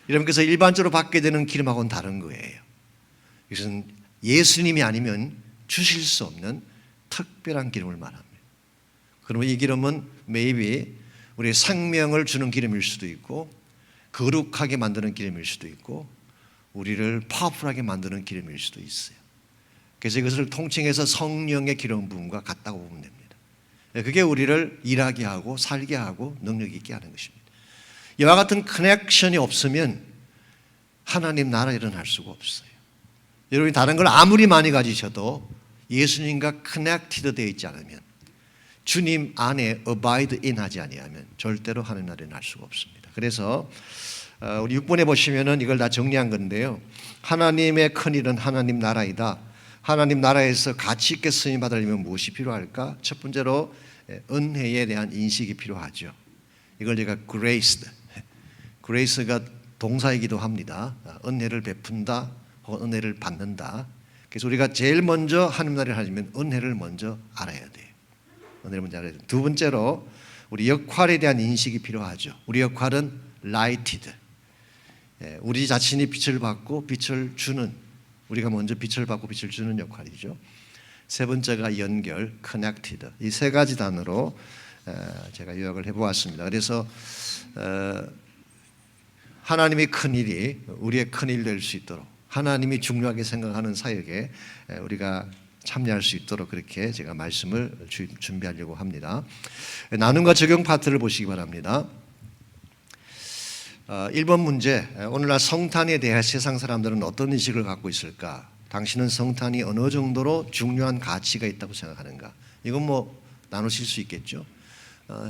여러분께서 일반적으로 받게 되는 기름하고는 다른 거예요. 이것은 예수님이 아니면 주실 수 없는 특별한 기름을 말합니다. 그러면 이 기름은 maybe 우리의 생명을 주는 기름일 수도 있고, 거룩하게 만드는 기름일 수도 있고, 우리를 파워풀하게 만드는 기름일 수도 있어요. 그래서 이것을 통칭해서 성령의 기름 부음과 같다고 보면 됩니다. 그게 우리를 일하게 하고 살게 하고 능력 있게 하는 것입니다. 이와 같은 커넥션이 없으면 하나님 나라 일은 할 수가 없어요. 여러분이 다른 걸 아무리 많이 가지셔도 예수님과 커넥티드 되어 있지 않으면, 주님 안에 abide in 하지 아니하면 절대로 하나님 나라는 할 수가 없습니다. 그래서 우리 6번에 보시면은 이걸 다 정리한 건데요. 하나님의 큰일은 하나님 나라이다. 하나님 나라에서 가치 있게 쓰임 받으려면 무엇이 필요할까? 첫 번째로 은혜에 대한 인식이 필요하죠. 이걸 제가 grace가 동사이기도 합니다. 은혜를 베푼다 혹은 은혜를 받는다. 그래서 우리가 제일 먼저 하나님 나라를 하려면 은혜를 먼저 알아야 돼요. 은혜를 먼저 알아야 돼요. 두 번째로 우리 역할에 대한 인식이 필요하죠. 우리 역할은 lighted. 우리 자신이 빛을 받고 빛을 주는, 우리가 먼저 빛을 받고 빛을 주는 역할이죠. 세 번째가 연결, connected. 이 세 가지 단어로 제가 요약을 해보았습니다. 그래서 하나님의 큰일이 우리의 큰일 될 수 있도록, 하나님이 중요하게 생각하는 사역에 우리가 참여할 수 있도록 그렇게 제가 말씀을 준비하려고 합니다. 나눔과 적용 파트를 보시기 바랍니다. 1번 문제, 오늘날 성탄에 대해 세상 사람들은 어떤 인식을 갖고 있을까? 당신은 성탄이 어느 정도로 중요한 가치가 있다고 생각하는가? 이건 뭐 나누실 수 있겠죠.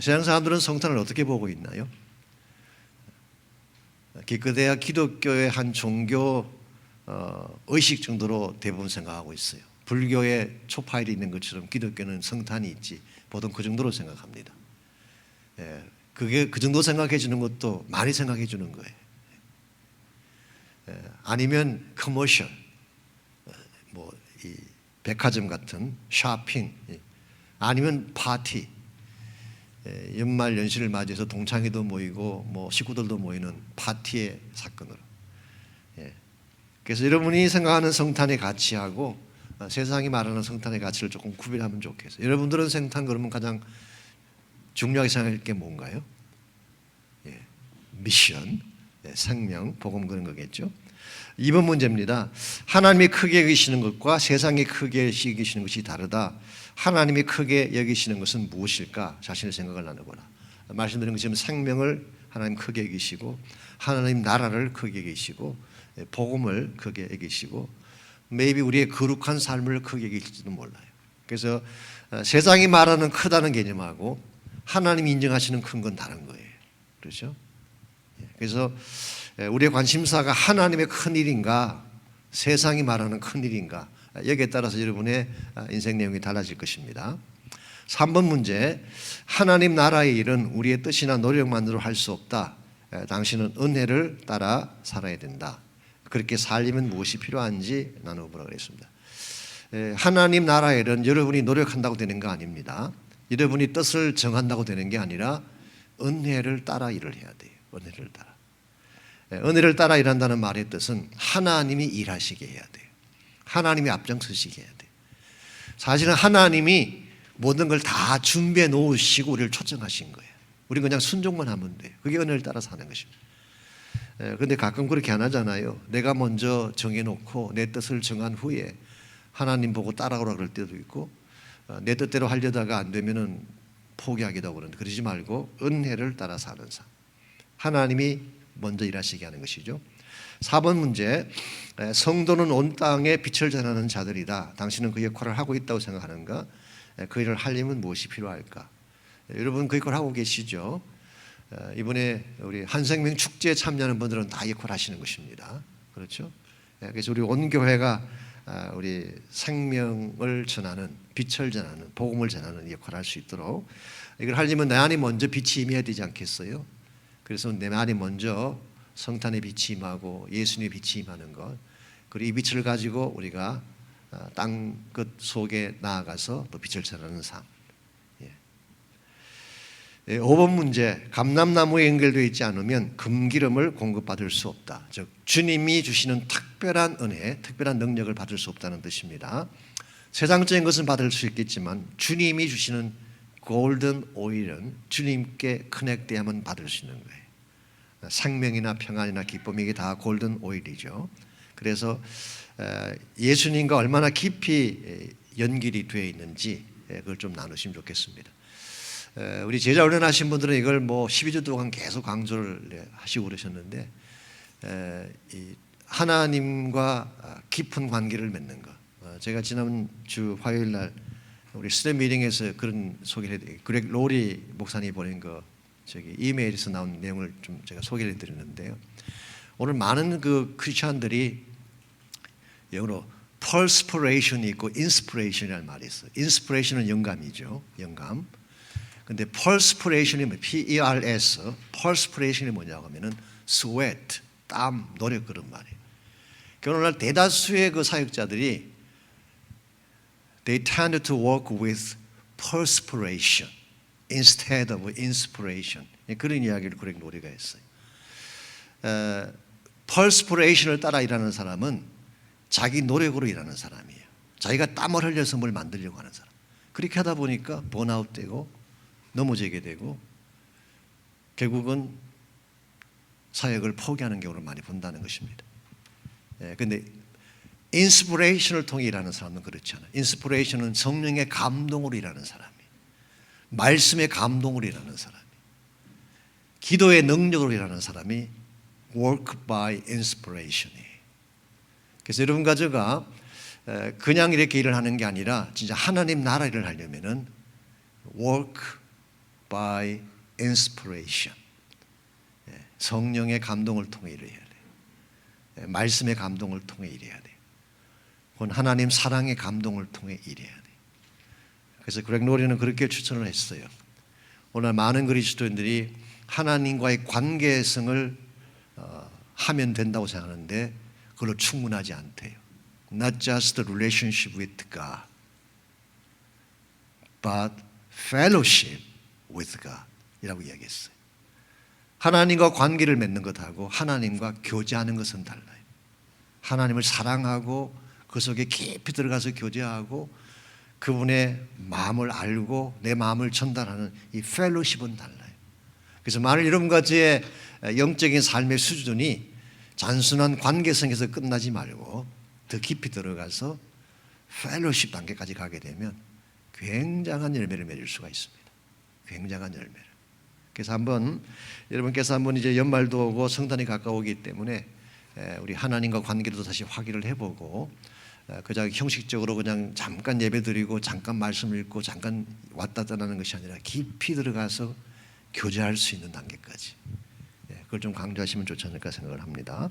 세상 사람들은 성탄을 어떻게 보고 있나요? 기껏해야 기독교의 한 종교 의식 정도로 대부분 생각하고 있어요. 불교에 초파일이 있는 것처럼 기독교는 성탄이 있지, 보통 그 정도로 생각합니다. 그게 그 정도 생각해 주는 것도 많이 생각해 주는 거예요. 아니면 커머셜, 뭐 이 백화점 같은 쇼핑, 아니면 파티, 연말 연시를 맞이해서 동창회도 모이고 뭐 식구들도 모이는 파티의 사건으로. 그래서 여러분이 생각하는 성탄의 가치하고 세상이 말하는 성탄의 가치를 조금 구별하면 좋겠어요. 여러분들은 성탄 그러면 가장 중요하게 생각할 게 뭔가요? 미션, 생명, 복음 그런 거겠죠. 2번 문제입니다. 하나님이 크게 여기시는 것과 세상이 크게 여기시는 것이 다르다. 하나님이 크게 여기시는 것은 무엇일까? 자신의 생각을 나눠보라. 말씀드린 것처럼 생명을 하나님 크게 여기시고, 하나님 나라를 크게 여기시고, 복음을 크게 여기시고, maybe 우리의 거룩한 삶을 크게 여기실지도 몰라요. 그래서 세상이 말하는 크다는 개념하고 하나님이 인정하시는 큰 건 다른 거예요. 그렇죠? 그래서 우리의 관심사가 하나님의 큰 일인가, 세상이 말하는 큰 일인가, 여기에 따라서 여러분의 인생 내용이 달라질 것입니다. 3번 문제, 하나님 나라의 일은 우리의 뜻이나 노력만으로 할 수 없다. 당신은 은혜를 따라 살아야 된다. 그렇게 살려면 무엇이 필요한지 나눠보라고 했습니다. 하나님 나라의 일은 여러분이 노력한다고 되는 거 아닙니다. 여러분이 뜻을 정한다고 되는 게 아니라 은혜를 따라 일을 해야 돼요. 은혜를 따라. 은혜를 따라 일한다는 말의 뜻은 하나님이 일하시게 해야 돼요. 하나님이 앞장서시게 해야 돼요. 사실은 하나님이 모든 걸 다 준비해 놓으시고 우리를 초청하신 거예요. 우리는 그냥 순종만 하면 돼요. 그게 은혜를 따라 사는 것입니다. 그런데 가끔 그렇게 안 하잖아요. 내가 먼저 정해놓고 내 뜻을 정한 후에 하나님 보고 따라오라 그럴 때도 있고, 내 뜻대로 하려다가 안 되면은 포기하기도 하고 그러는데, 그러지 말고 은혜를 따라 사는 삶. 하나님이 먼저 일하시게 하는 것이죠. 4번 문제, 성도는 온 땅에 빛을 전하는 자들이다. 당신은 그 역할을 하고 있다고 생각하는가? 그 일을 하려면 무엇이 필요할까? 여러분 그 역할을 하고 계시죠? 이번에 우리 한생명 축제에 참여하는 분들은 다 역할을 하시는 것입니다. 그렇죠? 그래서 우리 온 교회가 우리 생명을 전하는, 빛을 전하는, 복음을 전하는 역할을 할 수 있도록, 이걸 하려면 내 안에 먼저 빛이 임해야 되지 않겠어요? 그래서 내 안에 먼저 성탄의 빛이 임하고 예수님의 빛이 임하는 것, 그리고 이 빛을 가지고 우리가 땅 끝 속에 나아가서 또 빛을 전하는 삶. 5번 문제, 감람나무에 연결되어 있지 않으면 금기름을 공급받을 수 없다. 즉 주님이 주시는 특별한 은혜, 특별한 능력을 받을 수 없다는 뜻입니다. 세상적인 것은 받을 수 있겠지만 주님이 주시는 골든 오일은 주님께 커넥돼야만 받을 수 있는 거예요. 생명이나 평안이나 기쁨, 이게 다 골든 오일이죠. 그래서 예수님과 얼마나 깊이 연결이 되어 있는지 그걸 좀 나누시면 좋겠습니다. 우리 제자 훈련하신 분들은 이걸 뭐 12주 동안 계속 강조를 하시고 그러셨는데, 하나님과 깊은 관계를 맺는 것. 제가 지난주 화요일 날 우리 스텝 미팅에서 그런 소개를 해드리고, 그렉 로리 목사님이 보낸 거 이메일에서 나온 내용을 좀 제가 소개를 해드리는데요. 오늘 많은 그 크리스천들이 영어로 perspiration이 있고 inspiration이라는 말이 있어요. inspiration은 영감이죠. 영감. 근데 perspiration이 뭐 P-E-R-S, perspiration이 뭐냐고 하면은 sweat, 땀, 노력 그런 말이에요. 오늘날 대다수의 그 사역자들이 they tend to work with perspiration instead of inspiration. 그런 이야기를 그렉 로리가 했어요. perspiration을 따라 일하는 사람은 자기 노력으로 일하는 사람이에요. 자기가 땀을 흘려서 뭘 만들려고 하는 사람. 그렇게 하다 보니까 번아웃되고 넘어지게 되고 결국은 사역을 포기하는 경우를 많이 본다는 것입니다. 그런데 인스피레이션을 통해 일하는 사람은 그렇지 않아요. 인스피레이션은 성령의 감동으로 일하는 사람이에요. 말씀의 감동으로 일하는 사람이에요. 기도의 능력으로 일하는 사람이 work by inspiration이에요. 그래서 여러분 가져가 그냥 이렇게 일을 하는 게 아니라 진짜 하나님 나라 일을 하려면은 work by inspiration. 성령의 감동을 통해 일해야 돼요. 말씀의 감동을 통해 일해야 돼요. 그건 하나님 사랑의 감동을 통해 일해야 돼요. 그래서 그렉 로리는 그렇게 추천을 했어요. 오늘 많은 그리스도인들이 하나님과의 관계성을 하면 된다고 생각하는데 그걸로 충분하지 않대요. Not just the relationship with God, but fellowship with God 이라고 이야기했어요. 하나님과 관계를 맺는 것하고 하나님과 교제하는 것은 달라요. 하나님을 사랑하고 그 속에 깊이 들어가서 교제하고 그분의 마음을 알고 내 마음을 전달하는 이 펠로십은 달라요. 그래서 만일 여러분 가지의 영적인 삶의 수준이 단순한 관계성에서 끝나지 말고 더 깊이 들어가서 펠로십 단계까지 가게 되면 굉장한 열매를 맺을 수가 있습니다. 굉장한 열매를. 그래서 한번 여러분께서 한번 이제 연말도 오고 성탄이 가까우기 때문에 우리 하나님과 관계도 다시 확인을 해보고 그냥 형식적으로 그냥 잠깐 예배드리고 잠깐 말씀 읽고 잠깐 왔다 떠나는 것이 아니라 깊이 들어가서 교제할 수 있는 단계까지 그걸 좀 강조하시면 좋지 않을까 생각을 합니다.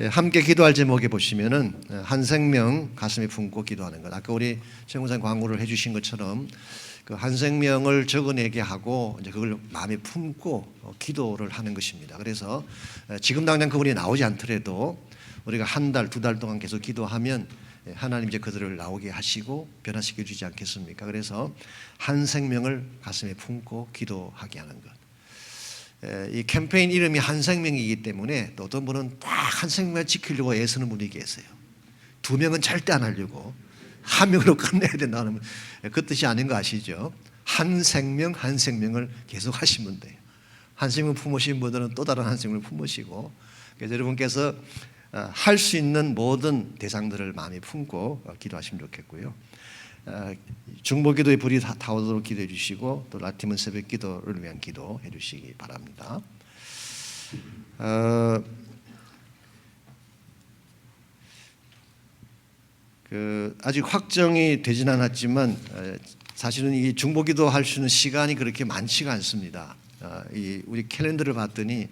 함께 기도할 제목에 보시면은 한 생명 가슴에 품고 기도하는 것. 아까 우리 최공사님 광고를 해주신 것처럼 그 한 생명을 적어내게 하고 이제 그걸 마음에 품고 기도를 하는 것입니다. 그래서 지금 당장 그분이 나오지 않더라도 우리가 한 달, 두 달 동안 계속 기도하면 하나님 이제 그들을 나오게 하시고 변화시켜 주지 않겠습니까? 그래서 한 생명을 가슴에 품고 기도하게 하는 것. 이 캠페인 이름이 한 생명이기 때문에 또 어떤 분은 딱 한 생명을 지키려고 애쓰는 분이 계세요. 두 명은 절대 안 하려고 한 명으로 끝내야 된다는 그 뜻이 아닌 거 아시죠? 한 생명 한 생명을 계속 하시면 돼요. 한 생명 품으신 분들은 또 다른 한 생명을 품으시고 그래서 여러분께서 할 수 있는 모든 대상들을 마음에 품고 기도하시면 좋겠고요. 중보기도의 불이 타오도록 기도해 주시고 또 라티문 새벽 기도를 위한 기도해 주시기 바랍니다. 아직 확정이 되진 않았지만 사실은 이 중보기도 할 수 있는 시간이 그렇게 많지가 않습니다. 우리 캘린더를 봤더니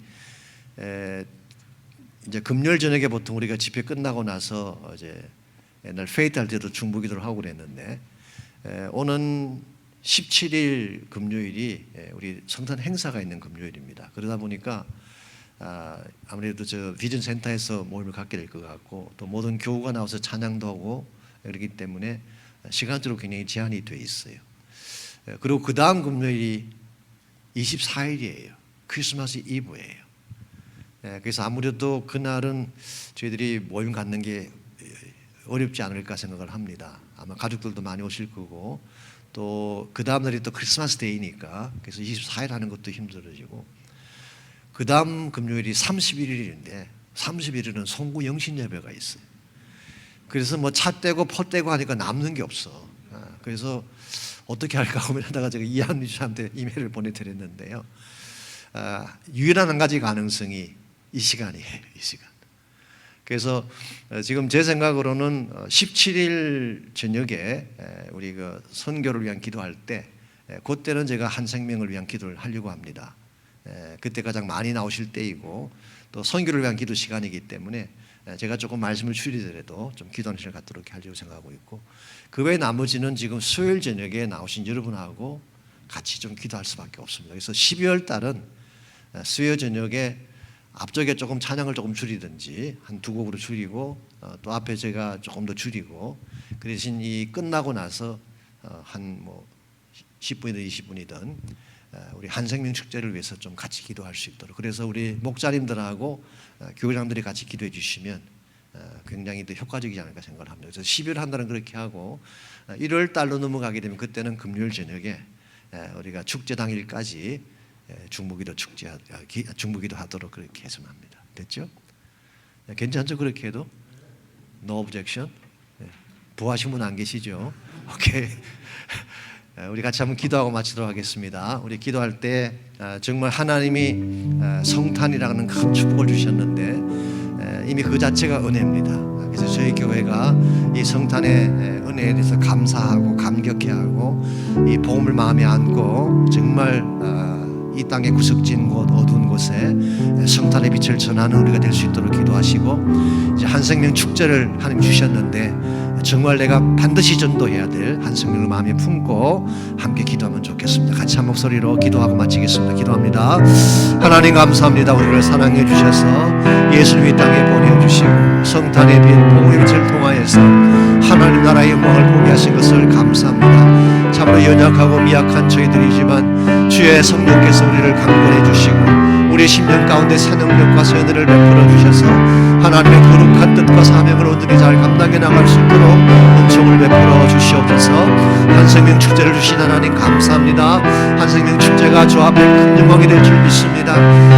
이제 금요일 저녁에 보통 우리가 집회 끝나고 나서 이제 옛날 페이트 할 때도 중보기도를 하고 그랬는데 오는 17일 금요일이 우리 성탄 행사가 있는 금요일입니다. 그러다 보니까 아무래도 저 비전 센터에서 모임을 갖게 될 것 같고 또 모든 교우가 나와서 찬양도 하고 그렇기 때문에 시간적으로 굉장히 제한이 돼 있어요. 그리고 그 다음 금요일이 24일이에요. 크리스마스 이브예요. 그래서 아무래도 그날은 저희들이 모임 갖는 게 어렵지 않을까 생각을 합니다. 아마 가족들도 많이 오실 거고 또 그 다음 날이 또 크리스마스 데이니까 그래서 24일 하는 것도 힘들어지고 그 다음 금요일이 31일인데 31일은 송구 영신 예배가 있어요. 그래서 뭐 차 떼고 포 떼고 하니까 남는 게 없어. 그래서 어떻게 할까 고민하다가 제가 이한미 씨한테 이메일을 보내드렸는데요. 유일한 한 가지 가능성이 이 시간이에요. 이 시간. 그래서 지금 제 생각으로는 17일 저녁에 우리 그 선교를 위한 기도할 때 그때는 제가 한 생명을 위한 기도를 하려고 합니다. 그때 가장 많이 나오실 때이고 또 선교를 위한 기도 시간이기 때문에 제가 조금 말씀을 줄이더라도 좀 기도하는 시간을 갖도록 하려고 생각하고 있고 그 외에 나머지는 지금 수요일 저녁에 나오신 여러분하고 같이 좀 기도할 수밖에 없습니다. 그래서 12월 달은 수요일 저녁에 앞쪽에 조금 찬양을 조금 줄이든지 한 두 곡으로 줄이고 또 앞에 제가 조금 더 줄이고 그 대신 이 끝나고 나서 한 뭐 10분이든 20분이든 우리 한생명 축제를 위해서 좀 같이 기도할 수 있도록 그래서 우리 목자님들하고 교회장들이 같이 기도해 주시면 굉장히 더 효과적이지 않을까 생각을 합니다. 그래서 12월 한 달은 그렇게 하고 1월 달로 넘어가게 되면 그때는 금요일 저녁에 우리가 축제 당일까지 중보기도 하도록 그렇게 해서 합니다. 됐죠? 괜찮죠? 그렇게 해도? No objection? 부하신 분 안 계시죠? 오케이. 우리 같이 한번 기도하고 마치도록 하겠습니다. 우리 기도할 때 정말 하나님이 성탄이라는 큰 축복을 주셨는데 이미 그 자체가 은혜입니다. 그래서 저희 교회가 이 성탄의 은혜에 대해서 감사하고 감격해하고 이 복음을 마음에 안고 정말 이 땅의 구석진 곳 어두운 곳에 성탄의 빛을 전하는 우리가 될 수 있도록 기도하시고 이제 한생명 축제를 하나님 주셨는데 정말 내가 반드시 전도해야 될 한생명을 마음에 품고 함께 기도하면 좋겠습니다. 같이 한 목소리로 기도하고 마치겠습니다. 기도합니다. 하나님 감사합니다. 우리를 사랑해 주셔서 예수님이 땅에 보내주시고 성탄의 빛 복음의 빛을 통하여서 하나님 나라의 영광을 보게 하신 것을 감사합니다. 참으로 연약하고 미약한 저희들이지만 주의 성령께서 우리를 강건해 주시고 우리 심령 가운데 새 능력과 새 은혜를 베풀어 주셔서 하나님의 거룩한 뜻과 사명을 온전히 잘 감당해 나갈 수 있도록 은총을 베풀어 주시옵소서. 한생명 축제를 주신 하나님 감사합니다. 한생명 축제가 주 앞에 큰 영광이 될 줄 믿습니다.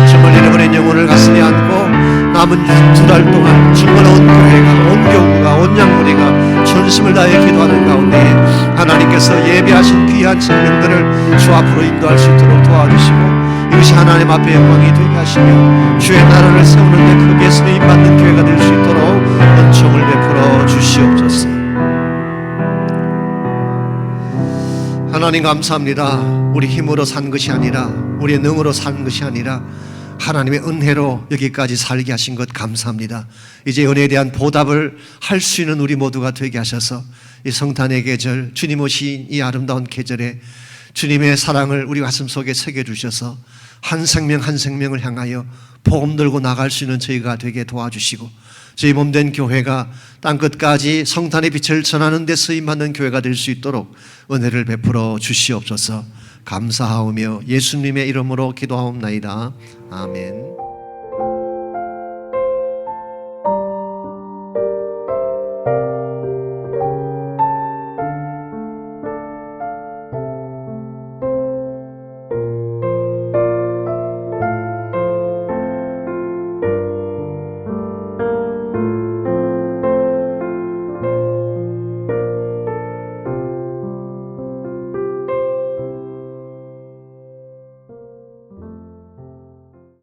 정말 잃어버린 영혼을 가슴에 안고 남은 두 달 동안 정말 온 교회가 온 교구가 온 양무리가 전심을 다해 기도하는 가운데 하나님께서 예비하신 귀한 생명들을 주 앞으로 인도할 수 있도록 도와주시고 이것이 하나님 앞에 영광이 되게 하시며 주의 나라를 세우는 데 크게 쓰임받는 교회가 될 수 있도록 은총을 베풀어 주시옵소서. 하나님 감사합니다. 우리 힘으로 산 것이 아니라 우리의 능으로 산 것이 아니라 하나님의 은혜로 여기까지 살게 하신 것 감사합니다. 이제 은혜에 대한 보답을 할 수 있는 우리 모두가 되게 하셔서 이 성탄의 계절 주님 오신 이 아름다운 계절에 주님의 사랑을 우리 가슴 속에 새겨주셔서 한 생명 한 생명을 향하여 복음 들고 나갈 수 있는 저희가 되게 도와주시고 저희 몸된 교회가 땅끝까지 성탄의 빛을 전하는 데 쓰임받는 교회가 될 수 있도록 은혜를 베풀어 주시옵소서. 감사하오며 예수님의 이름으로 기도하옵나이다. 아멘.